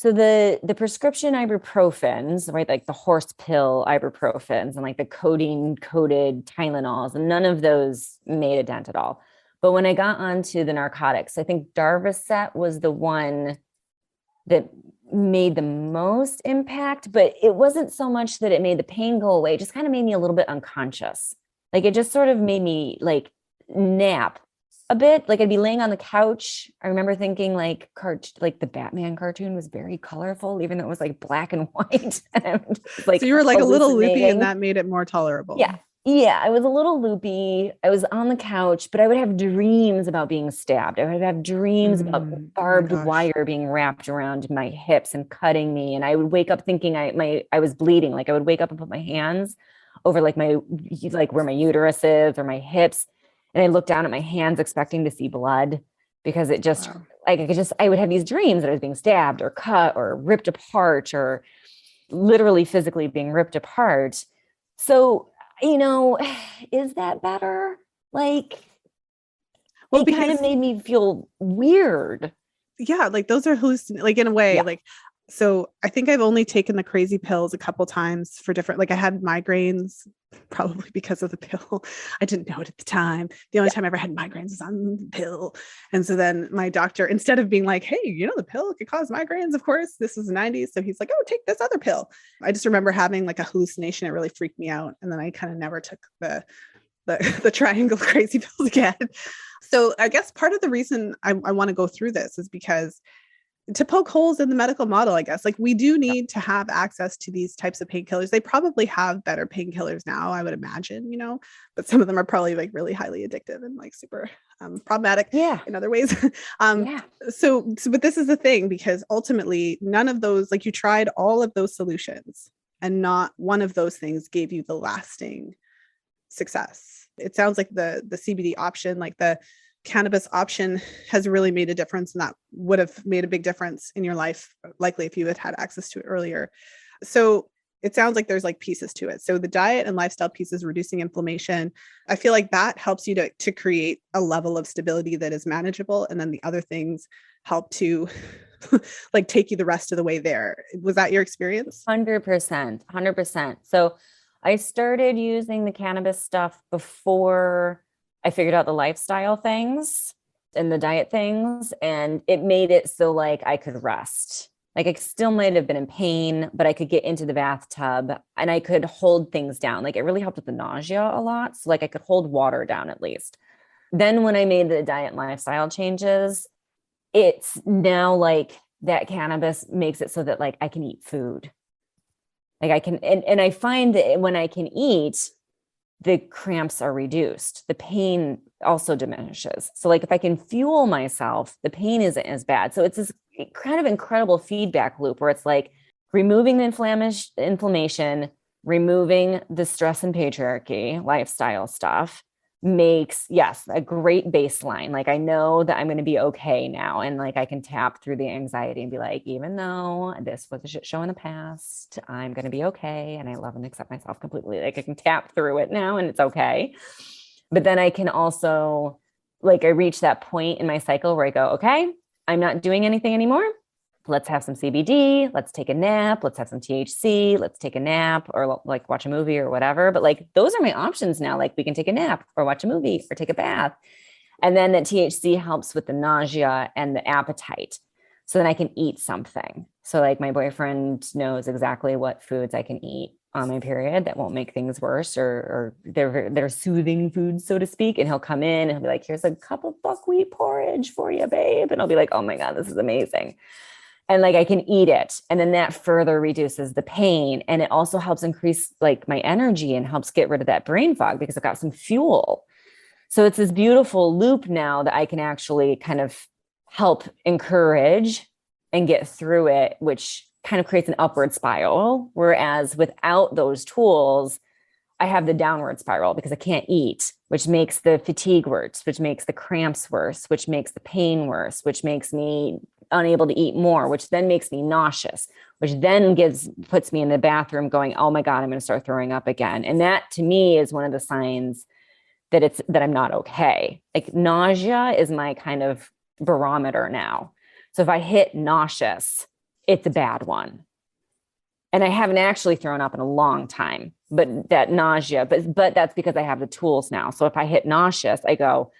the prescription ibuprofens, right? Like the horse pill ibuprofens and like the codeine coated Tylenols, and none of those made a dent at all. But when I got onto the narcotics, I think Darvocet was the one that made the most impact, but it wasn't so much that it made the pain go away. It just kind of made me a little bit unconscious. Like it just sort of made me like nap a bit. Like I'd be laying on the couch. I remember thinking like like the Batman cartoon was very colorful, even though it was like black and white. And like so you were like a little loopy and hallucinating. that made it more tolerable. Yeah. Yeah, I was a little loopy. I was on the couch, but I would have dreams about being stabbed. I would have dreams about Oh my barbed gosh. wire being wrapped around my hips and cutting me. And I would wake up thinking I was bleeding. Like I would wake up and put my hands over like where my uterus is or my hips. And I looked down at my hands expecting to see blood because it just Wow. like I would have these dreams that I was being stabbed or cut or ripped apart or literally physically being ripped apart. So is that better? Like, Well, it kind of because made me feel weird. yeah, like those are like in a way, Yeah. like, so I think I've only taken the crazy pills a couple times for different, like I had migraines probably because of the pill. I didn't know it at the time. The only Yeah. time I ever had migraines was on the pill. And so then my doctor, instead of being like, hey, the pill could cause migraines, of course, this was the 90s. So he's like, oh, take this other pill. I just remember having like a hallucination. It really freaked me out. And then I kind of never took the triangle crazy pills again. So I guess part of the reason I want to go through this is because to poke holes in the medical model, I guess, like we do need to have access to these types of painkillers. They probably have better painkillers now, I would imagine, but some of them are probably like really highly addictive and like super problematic Yeah. in other ways. Yeah. But this is the thing, because ultimately none of those, like you tried all of those solutions and not one of those things gave you the lasting success. It sounds like the CBD option, like the cannabis option, has really made a difference, and that would have made a big difference in your life, likely if you had had access to it earlier. So it sounds like there's like pieces to it. So the diet and lifestyle pieces, reducing inflammation, I feel like that helps you to create a level of stability that is manageable. And then the other things help to like take you the rest of the way there. Was that your experience? 100%. 100%. So I started using the cannabis stuff before I figured out the lifestyle things and the diet things. And it made it so like I could rest. Like I still might have been in pain, but I could get into the bathtub and I could hold things down. Like it really helped with the nausea a lot. So like I could hold water down at least. Then when I made the diet and lifestyle changes, it's now like that cannabis makes it so that like I can eat food. Like I can, and I find that when I can eat, the cramps are reduced. The pain also diminishes. So like if I can fuel myself, the pain isn't as bad. So it's this kind of incredible feedback loop where it's like removing the inflammation, removing the stress and patriarchy, lifestyle stuff makes, yes, a great baseline. Like I know that I'm going to be okay now. And like I can tap through the anxiety and be like, even though this was a shit show in the past, I'm going to be okay. And I love and accept myself completely. Like I can tap through it now and it's okay. But then I can also, like, I reach that point in my cycle where I go, okay, I'm not doing anything anymore. Let's have some CBD. Let's take a nap. Let's have some THC. Let's take a nap or like watch a movie or whatever. But like, those are my options now. Like we can take a nap or watch a movie or take a bath. And then that THC helps with the nausea and the appetite. So then I can eat something. So like my boyfriend knows exactly what foods I can eat on my period that won't make things worse, or they're soothing foods, so to speak. And he'll come in and he'll be like, here's a cup of buckwheat porridge for you, babe. And I'll be like, oh my God, this is amazing. And like I can eat it. And then that further reduces the pain. And it also helps increase like my energy and helps get rid of that brain fog because I've got some fuel. So it's this beautiful loop now that I can actually kind of help encourage and get through it, which kind of creates an upward spiral. Whereas without those tools, I have the downward spiral because I can't eat, which makes the fatigue worse, which makes the cramps worse, which makes the pain worse, which makes me unable to eat more, which then makes me nauseous, which then puts me in the bathroom going, oh my God, I'm going to start throwing up again. And that to me is one of the signs that I'm not okay. Like nausea is my kind of barometer now. So if I hit nauseous, it's a bad one. And I haven't actually thrown up in a long time, but that nausea, but that's because I have the tools now. So if I hit nauseous, I go,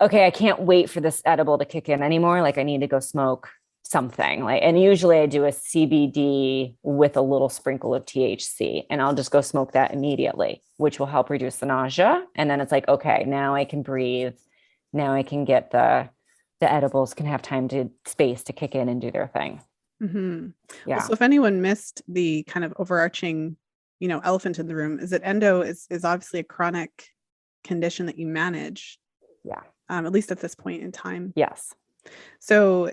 okay, I can't wait for this edible to kick in anymore. Like I need to go smoke something. And usually I do a CBD with a little sprinkle of THC, and I'll just go smoke that immediately, which will help reduce the nausea. And then it's like, okay, now I can breathe. Now I can get the edibles can have space to kick in and do their thing. Mm-hmm. Yeah. Well, so if anyone missed the kind of overarching, elephant in the room, is that endo is obviously a chronic condition that you manage. Yeah. At least at this point in time. Yes. So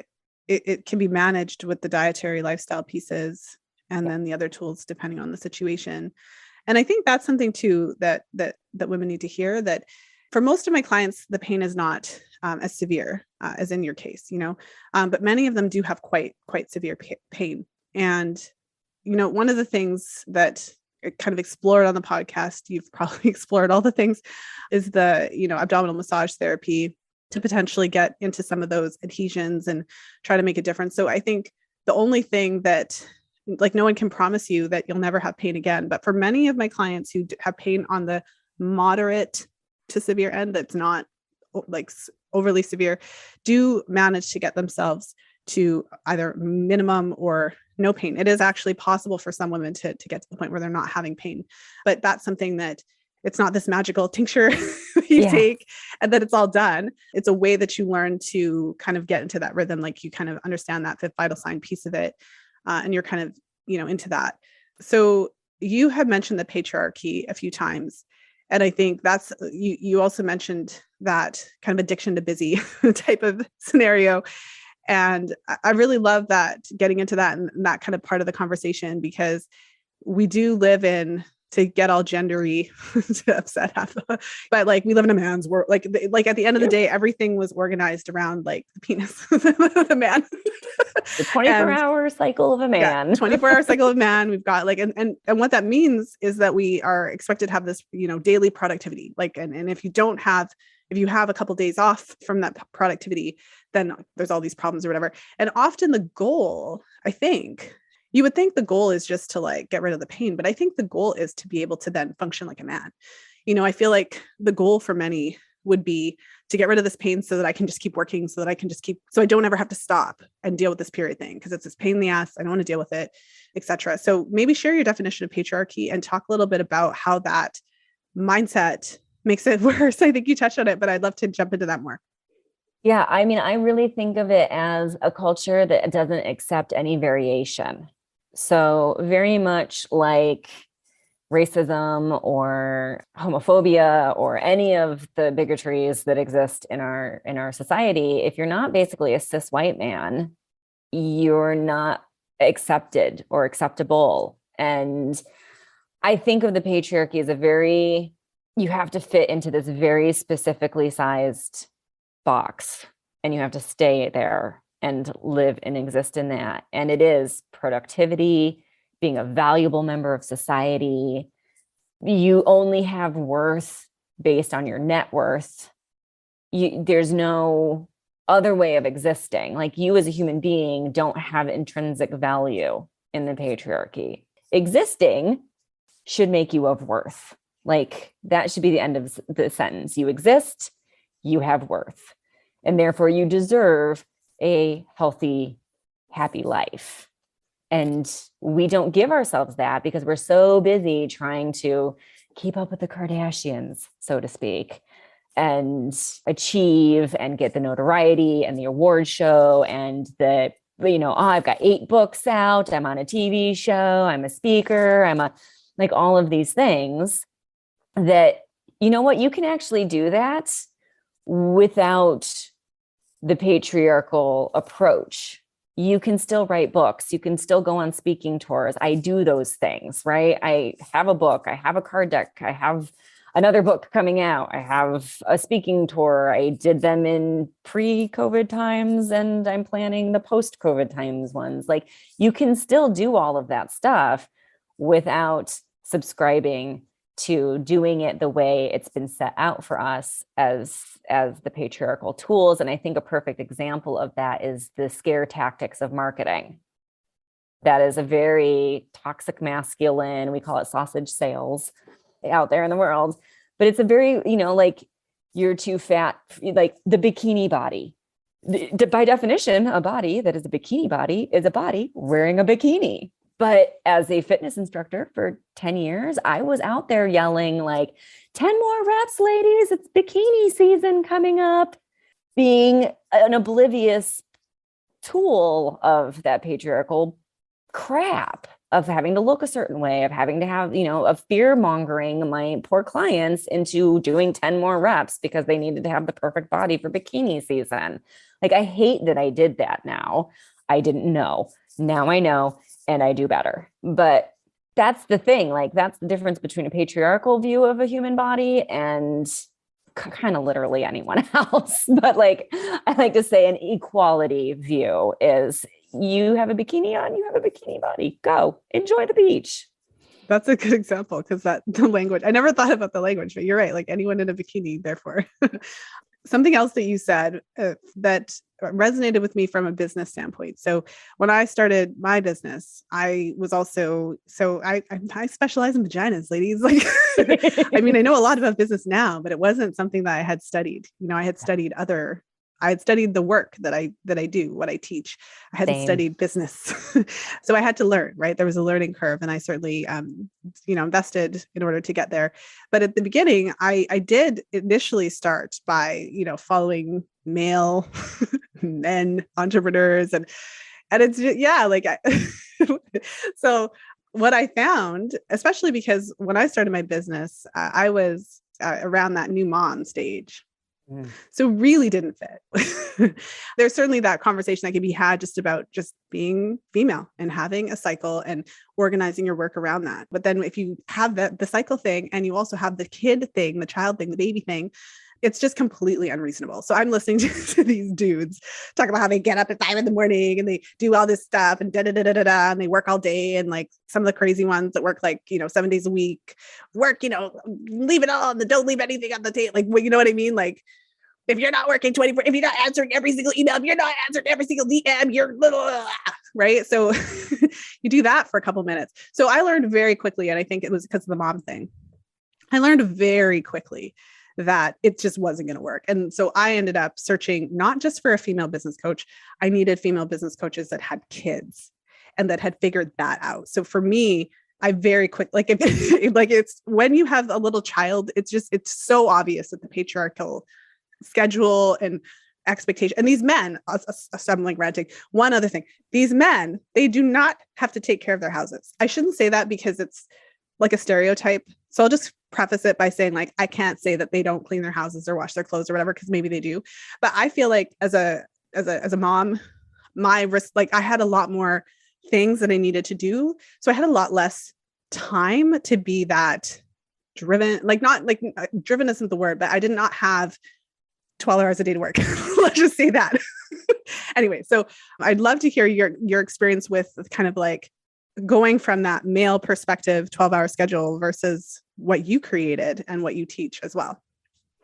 it can be managed with the dietary lifestyle pieces and then the other tools depending on the situation. And I think that's something too that women need to hear, that for most of my clients, the pain is not as severe as in your case, but many of them do have quite severe pain. And, one of the things that I kind of explored on the podcast, you've probably explored all the things, is the, abdominal massage therapy to potentially get into some of those adhesions and try to make a difference. So I think the only thing that, like, no one can promise you that you'll never have pain again, but for many of my clients who have pain on the moderate to severe end, that's not like overly severe, do manage to get themselves to either minimum or no pain. It is actually possible for some women to get to the point where they're not having pain, but that's something that it's not this magical tincture you take and that it's all done. It's a way that you learn to kind of get into that rhythm. Like you kind of understand that fifth vital sign piece of it. And you're kind of, into that. So you have mentioned the patriarchy a few times. And I think that's, you also mentioned that kind of addiction to busy type of scenario. And I really love that, getting into that and that kind of part of the conversation, because we do live in, to get all gendery to upset half, but like we live in a man's world. Like at the end of the day, everything was organized around like the penis of the man. The 24-hour cycle of a man. 24-hour cycle of man. We've got like, and what that means is that we are expected to have this, daily productivity. Like, and if you have a couple of days off from that productivity, then there's all these problems or whatever. And often the goal, I think, you would think the goal is just to like get rid of the pain, but I think the goal is to be able to then function like a man. I feel like the goal for many would be to get rid of this pain so that I can just keep working, so I don't ever have to stop and deal with this period thing, because it's this pain in the ass. I don't want to deal with it, etc. So maybe share your definition of patriarchy and talk a little bit about how that mindset makes it worse. I think you touched on it, but I'd love to jump into that more. Yeah. I mean, I really think of it as a culture that doesn't accept any variation. So very much like racism or homophobia or any of the bigotries that exist in our society, if you're not basically a cis white man, you're not accepted or acceptable. And I think of the patriarchy as you have to fit into this very specifically sized box, and you have to stay there and live and exist in that. And it is productivity, being a valuable member of society. You only have worth based on your net worth. There's no other way of existing. Like, you as a human being don't have intrinsic value in the patriarchy. Existing should make you of worth. Like, that should be the end of the sentence. You exist, you have worth, and therefore you deserve a healthy, happy life. And we don't give ourselves that because we're so busy trying to keep up with the Kardashians, so to speak, and achieve and get the notoriety and the award show and I've got 8 books out, I'm on a TV show, I'm a speaker, like all of these things that, you know what, you can actually do that without the patriarchal approach. You can still write books. You can still go on speaking tours. I do those things, right? I have a book. I have a card deck. I have another book coming out. I have a speaking tour. I did them in pre-COVID times, and I'm planning the post-COVID times ones. Like, you can still do all of that stuff without subscribing to doing it the way it's been set out for us as the patriarchal tools. And I think a perfect example of that is the scare tactics of marketing. That is a very toxic masculine, we call it sausage sales out there in the world, but it's a very, like, you're too fat, like the bikini body. By definition, a body that is a bikini body is a body wearing a bikini. But as a fitness instructor for 10 years, I was out there yelling like, 10 more reps, ladies, it's bikini season coming up, being an oblivious tool of that patriarchal crap, of having to look a certain way, of having to have, of fear mongering my poor clients into doing 10 more reps because they needed to have the perfect body for bikini season. Like, I hate that I did that now. I didn't know. Now I know, and I do better. But that's the thing. Like, that's the difference between a patriarchal view of a human body and kind of literally anyone else. But like, I like to say an equality view is, you have a bikini on, you have a bikini body, go enjoy the beach. That's a good example, because the language, I never thought about the language, but you're right. Like, anyone in a bikini, therefore. Something else that you said that resonated with me from a business standpoint. So when I started my business, I was also, I specialize in vaginas, ladies. Like, I mean, I know a lot about business now, but it wasn't something that I had studied. I had studied the work that I do, what I teach. I hadn't studied business. So I had to learn, right? There was a learning curve, and I certainly, invested in order to get there. But at the beginning, I did initially start by, following male men entrepreneurs, and it's, so what I found, especially because when I started my business, I was around that new mom stage. So really didn't fit. There's certainly that conversation that can be had just about just being female and having a cycle and organizing your work around that. But then if you have the cycle thing, and you also have the kid thing, the child thing, the baby thing, it's just completely unreasonable. So I'm listening to these dudes talk about how they get up at 5 a.m. and they do all this stuff and and they work all day. And like some of the crazy ones that work like, 7 days a week, work, leave it all, and don't leave anything on the table. Like, you know what I mean? Like, if you're not working 24, if you're not answering every single email, if you're not answering every single DM, you're little, right? So you do that for a couple minutes. So I learned very quickly, and I think it was because of the mom thing. I learned very quickly that it just wasn't going to work. And so I ended up searching not just for a female business coach. I needed female business coaches that had kids and that had figured that out. So for me, I very quick, like if it's when you have a little child, it's so obvious that the patriarchal schedule and expectation, and these men, I'm like ranting. One other thing, these men, they do not have to take care of their houses. I shouldn't say that because it's like a stereotype. So I'll just preface it by saying, like, I can't say that they don't clean their houses or wash their clothes or whatever, because maybe they do. But I feel like as a mom, my risk, like I had a lot more things that I needed to do. So I had a lot less time to be that driven, like not like driven isn't the word, but I did not have 12 hours a day to work. Let's just say that. Anyway, so I'd love to hear your experience with kind of like going from that male perspective, 12-hour schedule versus what you created and what you teach as well.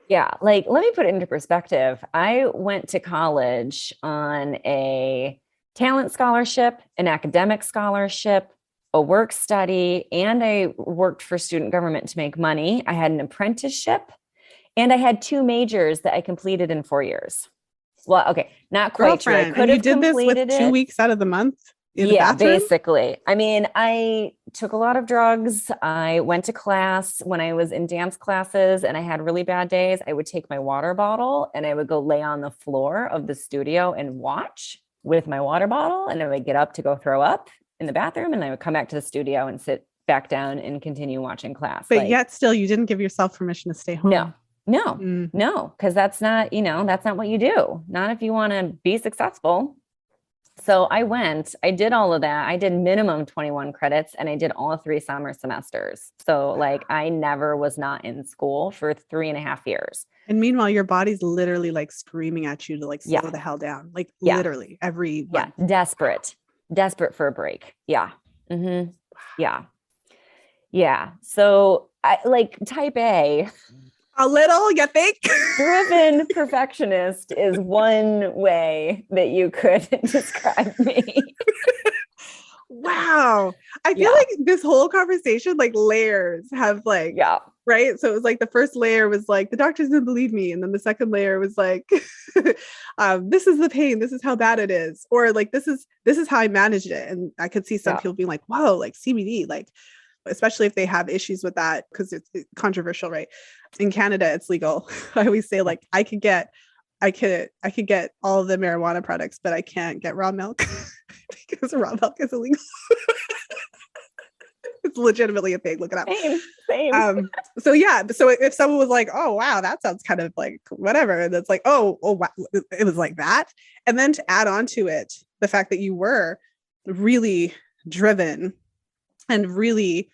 Yeah. Like, let me put it into perspective. I went to college on a talent scholarship, an academic scholarship, a work study, and I worked for student government to make money. I had an apprenticeship, and I had 2 majors that I completed in 4 years. Well, okay, not quite true. I could have completed it 2 weeks out of the month. Yeah, basically. I mean, I took a lot of drugs. I went to class when I was in dance classes and I had really bad days. I would take my water bottle and I would go lay on the floor of the studio and watch with my water bottle. And I would get up to go throw up in the bathroom, and I would come back to the studio and sit back down and continue watching class. But yet still, you didn't give yourself permission to stay home. No. No, Mm. no, because that's not, that's not what you do. Not if you want to be successful. So I did all of that. I did minimum 21 credits and I did all 3 semesters. So like I never was not in school for 3.5 years. And meanwhile, your body's literally like screaming at you to like slow Yeah. the hell down, like Yeah. literally every Yeah. month. Desperate for a break. Yeah. Yeah. Yeah. So I like type A. A little, you think? Driven perfectionist is one way that you could describe me. Wow. I feel like this whole conversation, like layers have like, right? So it was like the first layer was like, the doctors didn't believe me. And then the second layer was like, this is the pain. This is how bad it is. Or like, this is how I managed it. And I could see some people being like, whoa, like CBD, like, especially if they have issues with that, because it's controversial, right? In Canada, it's legal. I always say like, I could get all of the marijuana products, but I can't get raw milk because raw milk is illegal. It's legitimately a thing. Look it up. Same. So yeah. So if someone was like, "Oh wow, that sounds kind of like whatever," and it's like, "Oh wow, it was like that," and then to add on to it the fact that you were really driven and really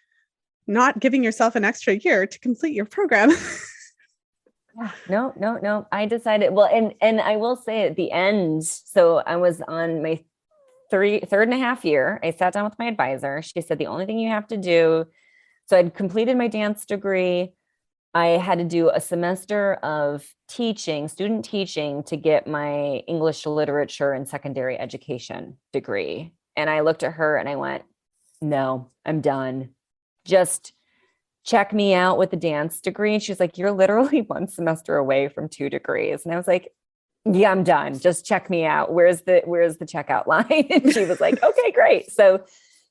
not giving yourself an extra year to complete your program. No. I decided, well, and I will say at the end, so I was on my third and a half year. I sat down with my advisor. She said, the only thing you have to do, so I'd completed my dance degree. I had to do a semester of student teaching to get my English literature and secondary education degree. And I looked at her and I went, no, I'm done. Just check me out with the dance degree. And she was like, you're literally 1 semester away from 2 degrees. And I was like, yeah, I'm done. Just check me out. Where's the checkout line? And she was like, okay, great. So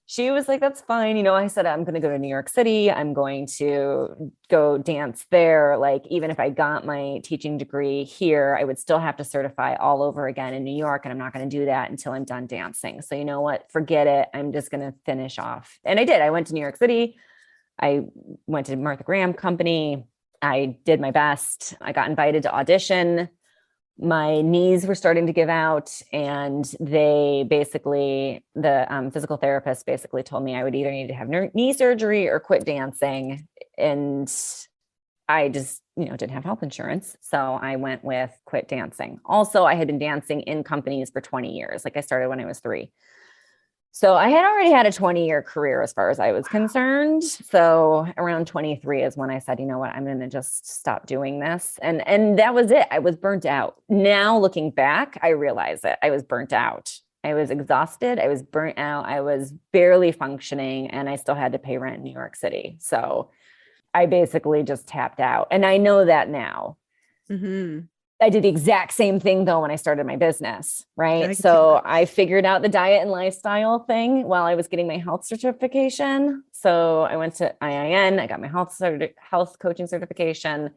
she was like, that's fine. I said, I'm going to go to New York City. I'm going to go dance there. Like, even if I got my teaching degree here, I would still have to certify all over again in New York. And I'm not going to do that until I'm done dancing. So you know what? Forget it. I'm just going to finish off. And I did. I went to New York City. I went to Martha Graham Company. I did my best. I got invited to audition. My knees were starting to give out, and the physical therapist basically told me I would either need to have knee surgery or quit dancing. And I just, didn't have health insurance. So I went with quit dancing. Also, I had been dancing in companies for 20 years. Like I started when I was 3. So I had already had a 20-year career as far as I was concerned. So around 23 is when I said, you know what, I'm going to just stop doing this. And that was it. I was burnt out. Now looking back, I realize it. I was burnt out. I was exhausted. I was burnt out. I was barely functioning, and I still had to pay rent in New York City. So I basically just tapped out. And I know that now. Mm-hmm. I did the exact same thing though when I started my business, right? So I figured out the diet and lifestyle thing while I was getting my health certification. So I went to IIN, I got my health coaching certification.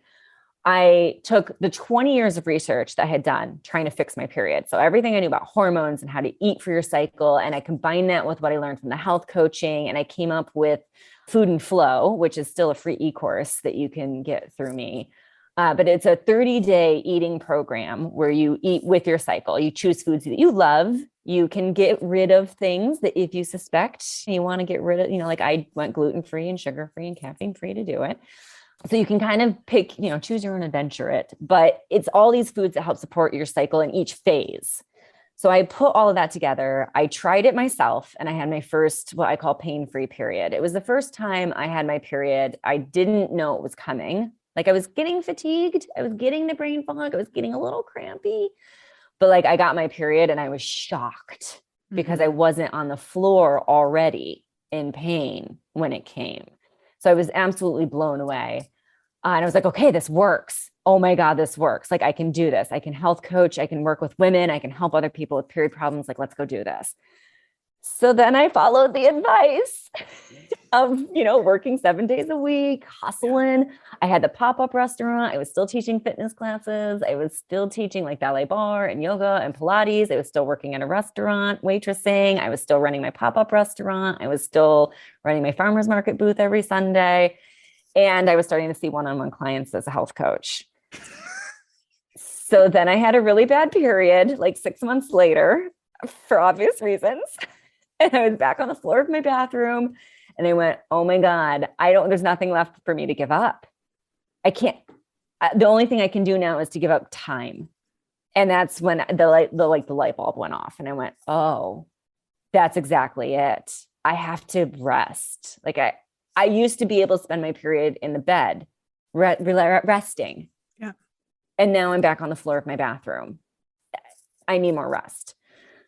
I took the 20 years of research that I had done trying to fix my period. So everything I knew about hormones and how to eat for your cycle. And I combined that with what I learned from the health coaching. And I came up with Food and Flow, which is still a free e-course that you can get through me. But it's a 30-day eating program where you eat with your cycle. You choose foods that you love. You can get rid of things that if you suspect you want to get rid of, like I went gluten-free and sugar-free and caffeine-free to do it. So you can kind of pick, choose your own adventure but it's all these foods that help support your cycle in each phase. So I put all of that together. I tried it myself, and I had my first, what I call pain-free period. It was the first time I had my period. I didn't know it was coming. Like I was getting fatigued. I was getting the brain fog. I was getting a little crampy, but like I got my period and I was shocked because I wasn't on the floor already in pain when it came. So I was absolutely blown away. And I was like, okay, this works. Oh my God, this works. Like I can do this. I can health coach. I can work with women. I can help other people with period problems. Like, let's go do this. So then I followed the advice of, working 7 days a week, hustling. I had the pop-up restaurant. I was still teaching fitness classes. I was still teaching like ballet bar and yoga and Pilates. I was still working at a restaurant, waitressing. I was still running my pop-up restaurant. I was still running my farmer's market booth every Sunday. And I was starting to see one-on-one clients as a health coach. So then I had a really bad period, like 6 months later, for obvious reasons. And I was back on the floor of my bathroom and I went, oh my God, there's nothing left for me to give up. I can't, the only thing I can do now is to give up time. And that's when the light bulb went off and I went, oh, that's exactly it. I have to rest. Like I used to be able to spend my period in the bed, resting. Yeah. And now I'm back on the floor of my bathroom. I need more rest.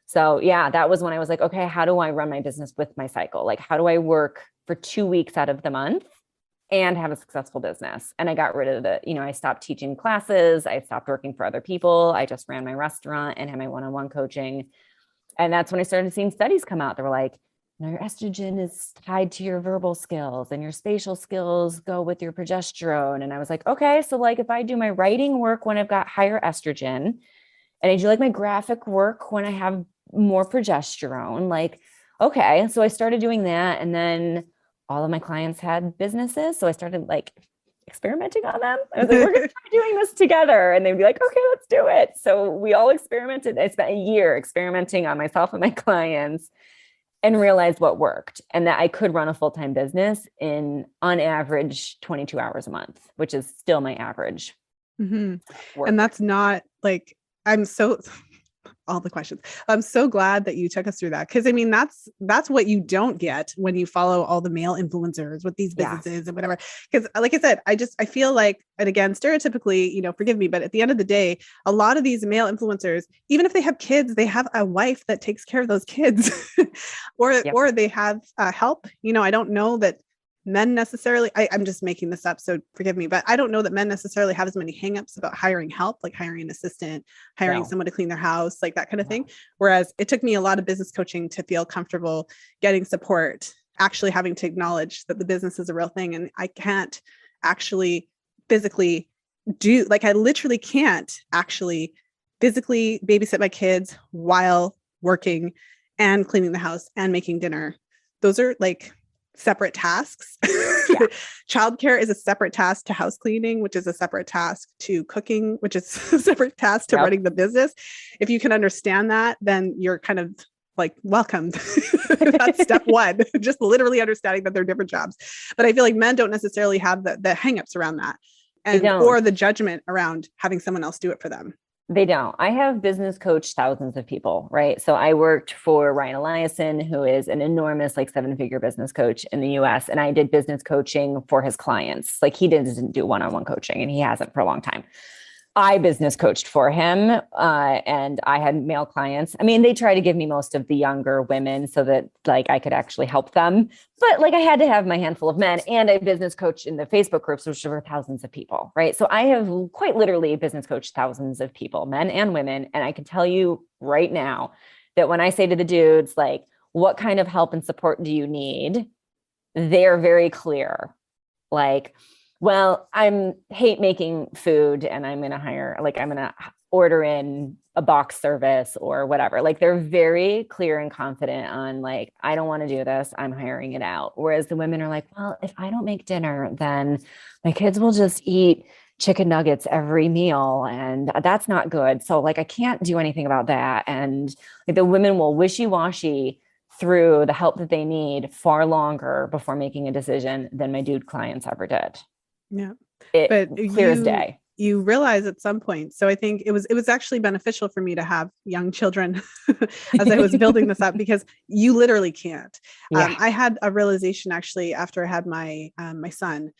So yeah, that was when I was like, okay, how do I run my business with my cycle? Like, how do I work for 2 weeks out of the month and have a successful business? And I got rid of I stopped teaching classes. I stopped working for other people. I just ran my restaurant and had my one-on-one coaching. And that's when I started seeing studies come out. They were like, your estrogen is tied to your verbal skills and your spatial skills go with your progesterone. And I was like, okay, so like if I do my writing work when I've got higher estrogen and I do like my graphic work when I have more progesterone, like, okay. So I started doing that. And then all of my clients had businesses. So I started like experimenting on them. I was like, we're going to try doing this together. And they'd be like, okay, let's do it. So we all experimented. I spent a year experimenting on myself and my clients and realized what worked and that I could run a full-time business in on average 22 hours a month, which is still my average. Mm-hmm. And that's not like, all the questions. I'm so glad that you took us through that. Cause I mean, that's what you don't get when you follow all the male influencers with these businesses and whatever. Cause like I said, I feel like, and again, stereotypically, forgive me, but at the end of the day, a lot of these male influencers, even if they have kids, they have a wife that takes care of those kids or they have help. I don't know that men necessarily, I'm just making this up, so forgive me, but I don't know that men necessarily have as many hangups about hiring help, like hiring an assistant, hiring someone to clean their house, like that kind of thing. Whereas it took me a lot of business coaching to feel comfortable getting support, actually having to acknowledge that the business is a real thing. And I can't actually physically I literally can't actually physically babysit my kids while working and cleaning the house and making dinner. Those are like separate tasks. Childcare is a separate task to house cleaning, which is a separate task to cooking, which is a separate task to running the business. If you can understand that, then you're kind of like welcome. That's step one, just literally understanding that they're different jobs. But I feel like men don't necessarily have the hangups around that or the judgment around having someone else do it for them. They don't. I have business coached thousands of people, right? So I worked for Ryan Eliason, who is an enormous 7-figure business coach in the US. And I did business coaching for his clients. Like he doesn't do one-on-one coaching and he hasn't for a long time. I business coached for him and I had male clients. I mean, they try to give me most of the younger women so that I could actually help them. But I had to have my handful of men and I business coached in the Facebook groups, which were thousands of people, right? So I have quite literally business coached thousands of people, men and women. And I can tell you right now that when I say to the dudes, what kind of help and support do you need? They're very clear. Well, hate making food and I'm going to hire, I'm going to order in a box service or whatever. They're very clear and confident on I don't want to do this. I'm hiring it out. Whereas the women are well, if I don't make dinner, then my kids will just eat chicken nuggets every meal. And that's not good. So I can't do anything about that. And the women will wishy-washy through the help that they need far longer before making a decision than my dude clients ever did. Yeah. But clear as day. You realize at some point. So I think it was actually beneficial for me to have young children as I was building this up because you literally can't. I had a realization actually after I had my son.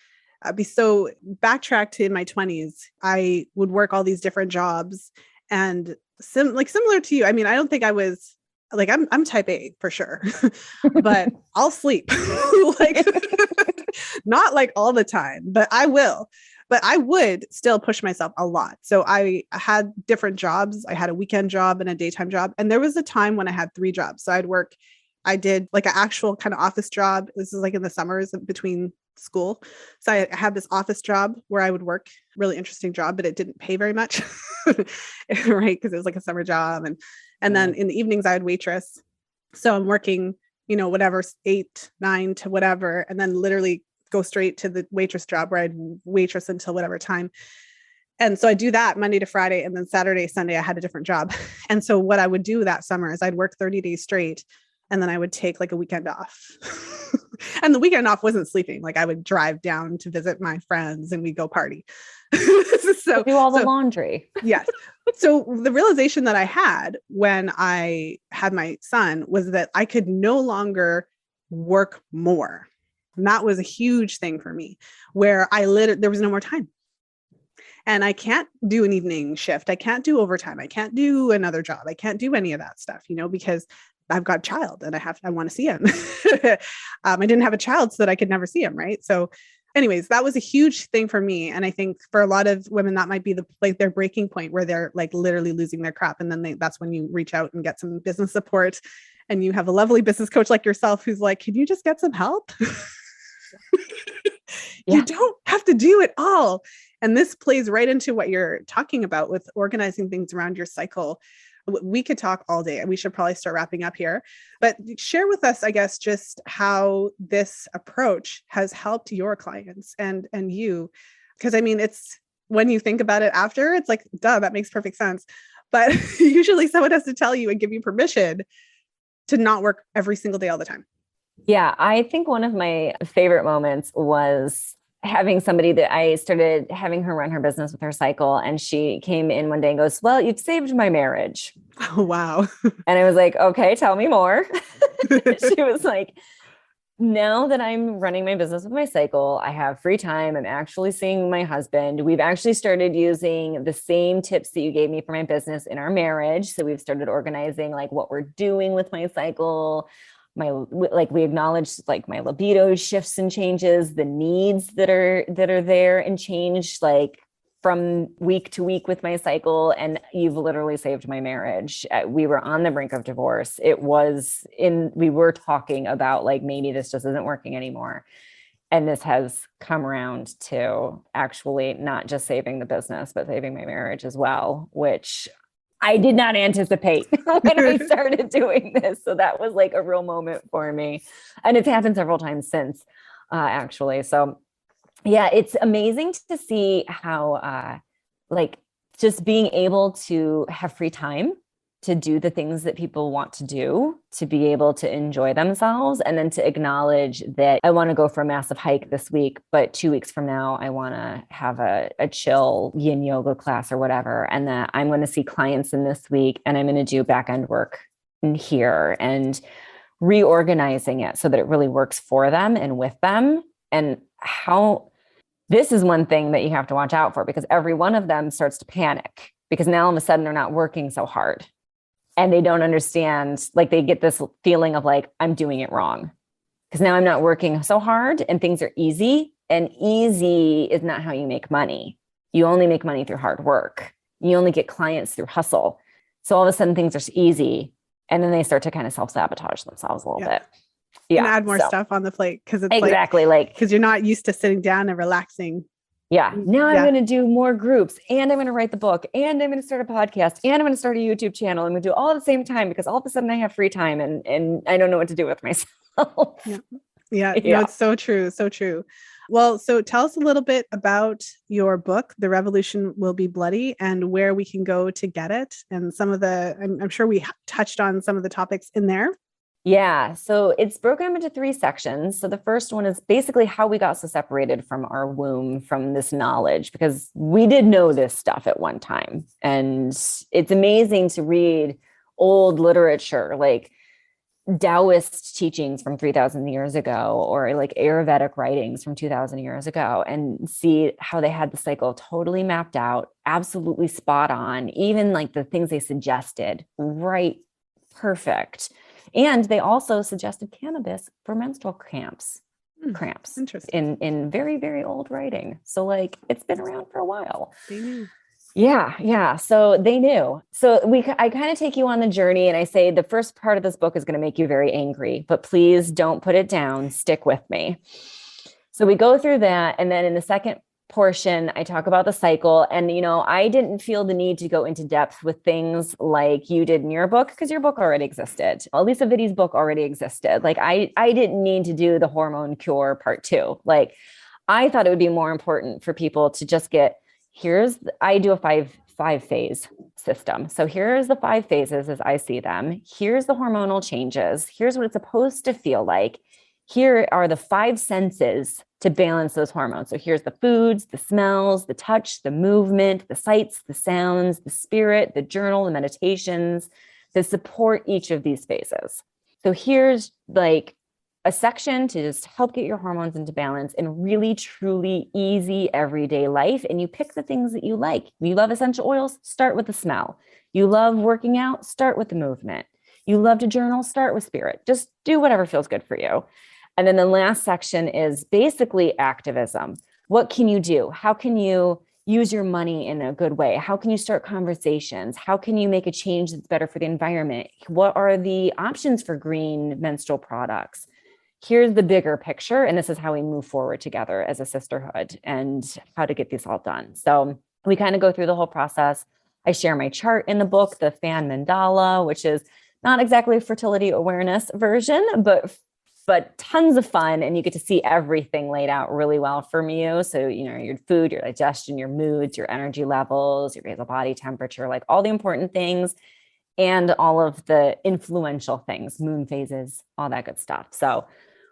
So backtrack to in my 20s, I would work all these different jobs and similar to you. I mean, I don't think I was I'm type A for sure, but I'll sleep not all the time, but I will. But I would still push myself a lot. So I had different jobs. I had a weekend job and a daytime job. And there was a time when I had 3 jobs. So I did an actual kind of office job. This is in the summers between school. So I had this office job where I would work, really interesting job, but it didn't pay very much, right? Because it was a summer job. And then in the evenings I would waitress. So I'm working, whatever, 8, 9 to whatever, and then literally go straight to the waitress job where I'd waitress until whatever time. And so I do that Monday to Friday, and then Saturday, Sunday, I had a different job. And so what I would do that summer is I'd work 30 days straight, and then I would take like a weekend off. And the weekend off wasn't sleeping. Like I would drive down to visit my friends and we'd go party. So do all the laundry. Yes. So the realization that I had when I had my son was that I could no longer work more. And that was a huge thing for me, where there was no more time. And I can't do an evening shift. I can't do overtime. I can't do another job. I can't do any of that stuff, because I've got a child and I want to see him. I didn't have a child so that I could never see him. Right. So anyways, that was a huge thing for me. And I think for a lot of women, that might be their breaking point where they're like literally losing their crap. And then that's when you reach out and get some business support, and you have a lovely business coach like yourself who's like, can you just get some help? Yeah. You don't have to do it all. And this plays right into what you're talking about with organizing things around your cycle. We could talk all day, and we should probably start wrapping up here, but share with us, I guess, just how this approach has helped your clients and you. Because I mean, it's when you think about it after, it's like, duh, that makes perfect sense. But usually someone has to tell you and give you permission to not work every single day all the time. Yeah, I think one of my favorite moments was having somebody that I started having her run her business with her cycle. And she came in one day and goes, well, you've saved my marriage. Oh, wow. And I was like, okay, tell me more. She was like, now that I'm running my business with my cycle, I have free time. I'm actually seeing my husband. We've actually started using the same tips that you gave me for my business in our marriage. So we've started organizing like what we're doing with my cycle. We acknowledge like my libido shifts and changes, the needs that are there and change like from week to week with my cycle. And you've literally saved my marriage. We were on the brink of divorce. We were talking about like, maybe this just isn't working anymore. And this has come around to actually not just saving the business, but saving my marriage as well, which I did not anticipate when I started doing this. So that was like a real moment for me. And it's happened several times since, actually. So yeah, it's amazing to see how, just being able to have free time to do the things that people want to do, to be able to enjoy themselves, and then to acknowledge that I want to go for a massive hike this week, but 2 weeks from now, I want to have a chill yin yoga class or whatever. And that I'm going to see clients in this week, and I'm going to do back end work in here, and reorganizing it so that it really works for them and with them. And how this is one thing that you have to watch out for, because every one of them starts to panic because now all of a sudden they're not working so hard. And they don't understand, like they get this feeling of like, I'm doing it wrong because now I'm not working so hard and things are easy, and easy is not how you make money. You only make money through hard work. You only get clients through hustle. So all of a sudden things are easy, and then they start to kind of self-sabotage themselves a little bit. Yeah. And add more stuff on the plate because it's exactly because you're not used to sitting down and relaxing. Yeah. Now I'm going to do more groups, and I'm going to write the book, and I'm going to start a podcast, and I'm going to start a YouTube channel. I'm going to do all at the same time because all of a sudden I have free time and I don't know what to do with myself. Yeah. No, it's so true. So true. Well, so tell us a little bit about your book, The Revolution Will Be Bloody, and where we can go to get it. And some of I'm sure we touched on some of the topics in there. Yeah. So it's broken up into 3 sections. So the first one is basically how we got so separated from our womb, from this knowledge, because we did know this stuff at one time. And it's amazing to read old literature, like Taoist teachings from 3,000 years ago, or like Ayurvedic writings from 2,000 years ago, and see how they had the cycle totally mapped out, absolutely spot on, even like the things they suggested, right? Perfect. And they also suggested cannabis for menstrual cramps. Interesting. In very, very old writing. So like it's been around for a while. They knew. Yeah. So they knew. So I kind of take you on the journey, and I say the first part of this book is going to make you very angry, but please don't put it down. Stick with me. So we go through that. And then in the second portion, I talk about the cycle. And, I didn't feel the need to go into depth with things like you did in your book, because your book already existed. Lisa Vitti's book already existed. Like I didn't need to do the hormone cure part 2. Like I thought it would be more important for people to just get I do a five phase system. So here's the 5 phases as I see them. Here's the hormonal changes. Here's what it's supposed to feel like. Here are the 5 senses to balance those hormones. So here's the foods, the smells, the touch, the movement, the sights, the sounds, the spirit, the journal, the meditations to support each of these phases. So here's like a section to just help get your hormones into balance in really, truly easy everyday life. And you pick the things that you like. You love essential oils, start with the smell. You love working out, start with the movement. You love to journal, start with spirit. Just do whatever feels good for you. And then the last section is basically activism. What can you do? How can you use your money in a good way? How can you start conversations? How can you make a change that's better for the environment? What are the options for green menstrual products? Here's the bigger picture. And this is how we move forward together as a sisterhood and how to get this all done. So we kind of go through the whole process. I share my chart in the book, the fan mandala, which is not exactly a fertility awareness version, but tons of fun. And you get to see everything laid out really well from you. So, your food, your digestion, your moods, your energy levels, your basal body temperature, like all the important things and all of the influential things, moon phases, all that good stuff. So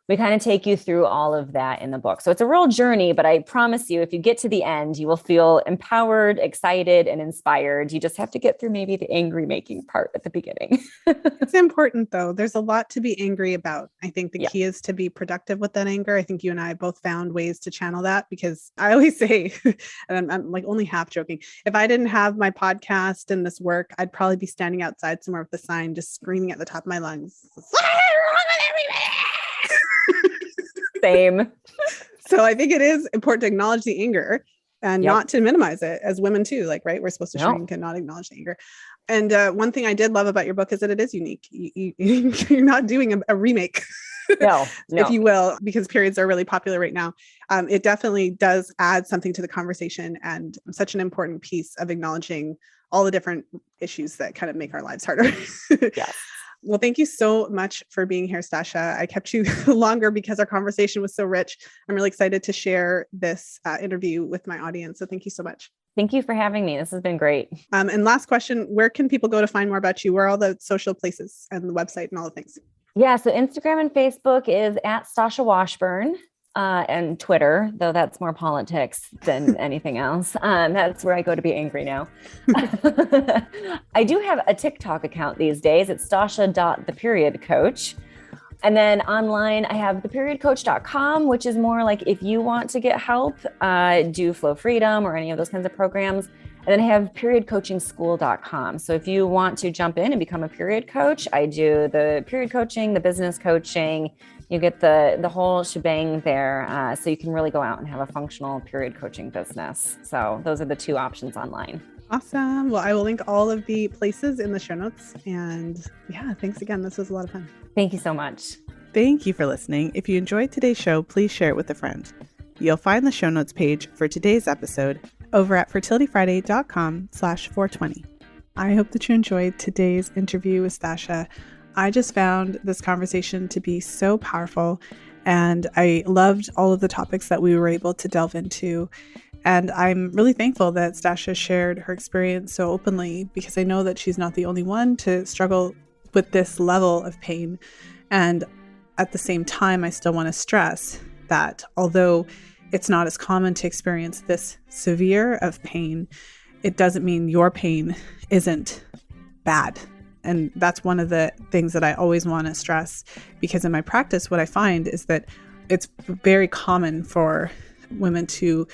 we kind of take you through all of that in the book. So it's a real journey, but I promise you, if you get to the end, you will feel empowered, excited, and inspired. You just have to get through maybe the angry making part at the beginning. It's important though. There's a lot to be angry about. I think the key is to be productive with that anger. I think you and I both found ways to channel that because I always say, and I'm like only half joking, if I didn't have my podcast and this work, I'd probably be standing outside somewhere with a sign, just screaming at the top of my lungs. Same. So I think it is important to acknowledge the anger and not to minimize it as women too. Like, right. We're supposed to shrink and not acknowledge the anger. And one thing I did love about your book is that it is unique. You're not doing a remake, no. if you will, because periods are really popular right now. It definitely does add something to the conversation and such an important piece of acknowledging all the different issues that kind of make our lives harder. Yes. Well, thank you so much for being here, Stasha. I kept you longer because our conversation was so rich. I'm really excited to share this interview with my audience. So thank you so much. Thank you for having me. This has been great. And last question, where can people go to find more about you? Where are all the social places and the website and all the things? Yeah. So Instagram and Facebook is at Stasha Washburn. And Twitter, though that's more politics than anything else. That's where I go to be angry now. I do have a TikTok account these days. It's stasha.theperiodcoach. And then online, I have theperiodcoach.com, which is more like if you want to get help, do Flow Freedom or any of those kinds of programs. And then I have periodcoachingschool.com. So if you want to jump in and become a period coach, I do the period coaching, the business coaching. You get the whole shebang there. So you can really go out and have a functional period coaching business. So those are the 2 options online. Awesome. Well, I will link all of the places in the show notes. And yeah, thanks again. This was a lot of fun. Thank you so much. Thank you for listening. If you enjoyed today's show, please share it with a friend. You'll find the show notes page for today's episode over at fertilityfriday.com/420. I hope that you enjoyed today's interview with Stasha. I just found this conversation to be so powerful, and I loved all of the topics that we were able to delve into. And I'm really thankful that Stasha shared her experience so openly, because I know that she's not the only one to struggle with this level of pain. And at the same time, I still want to stress that although it's not as common to experience this severe of pain, it doesn't mean your pain isn't bad. And that's one of the things that I always want to stress, because in my practice, what I find is that it's very common for women to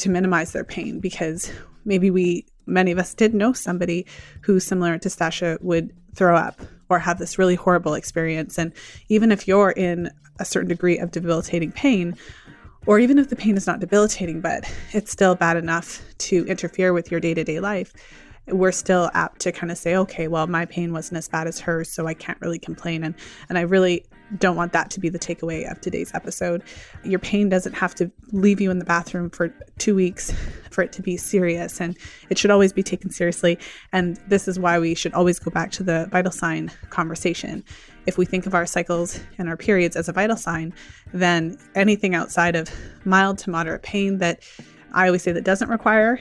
minimize their pain, because maybe many of us did know somebody who, similar to Stasha, would throw up or have this really horrible experience. And even if you're in a certain degree of debilitating pain, or even if the pain is not debilitating, but it's still bad enough to interfere with your day-to-day life, we're still apt to kind of say, okay, well, my pain wasn't as bad as hers, so I can't really complain. And I really don't want that to be the takeaway of today's episode. Your pain doesn't have to leave you in the bathroom for 2 weeks for it to be serious, and it should always be taken seriously. And this is why we should always go back to the vital sign conversation. If we think of our cycles and our periods as a vital sign, then anything outside of mild to moderate pain that I always say that doesn't require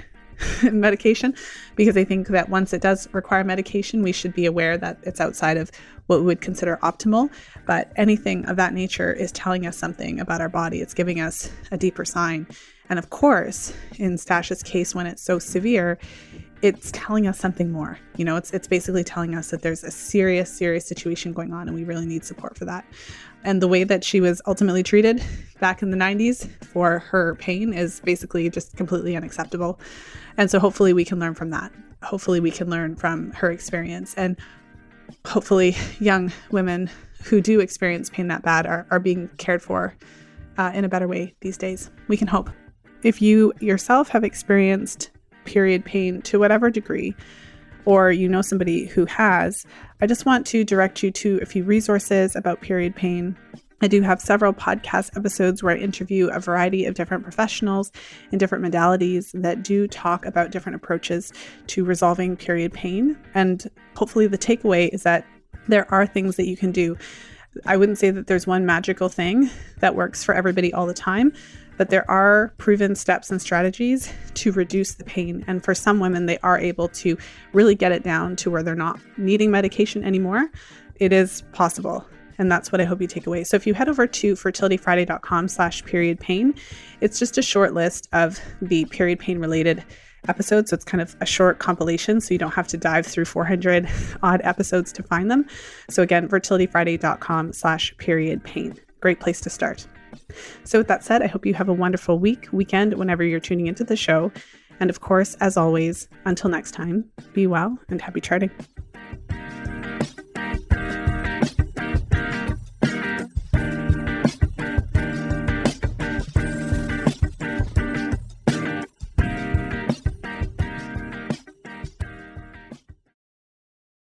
medication, because I think that once it does require medication, we should be aware that it's outside of what we would consider optimal. But anything of that nature is telling us something about our body. It's giving us a deeper sign. And of course, in Stasha's case, when it's so severe, it's telling us something more. It's basically telling us that there's a serious situation going on, and we really need support for that. And the way that she was ultimately treated back in the 90s for her pain is basically just completely unacceptable. And so hopefully we can learn from that. Hopefully we can learn from her experience, and hopefully young women who do experience pain that bad are being cared for in a better way these days. We can hope. If you yourself have experienced period pain to whatever degree, or you know somebody who has, I just want to direct you to a few resources about period pain. I do have several podcast episodes where I interview a variety of different professionals in different modalities that do talk about different approaches to resolving period pain. And hopefully the takeaway is that there are things that you can do. I wouldn't say that there's one magical thing that works for everybody all the time, but there are proven steps and strategies to reduce the pain. And for some women, they are able to really get it down to where they're not needing medication anymore. It is possible. And that's what I hope you take away. So if you head over to fertilityfriday.com/period pain, it's just a short list of the period pain related episodes. So it's kind of a short compilation, so you don't have to dive through 400 odd episodes to find them. So again, fertilityfriday.com/period pain. Great place to start. So with that said, I hope you have a wonderful weekend, whenever you're tuning into the show. And of course, as always, until next time, be well and happy charting.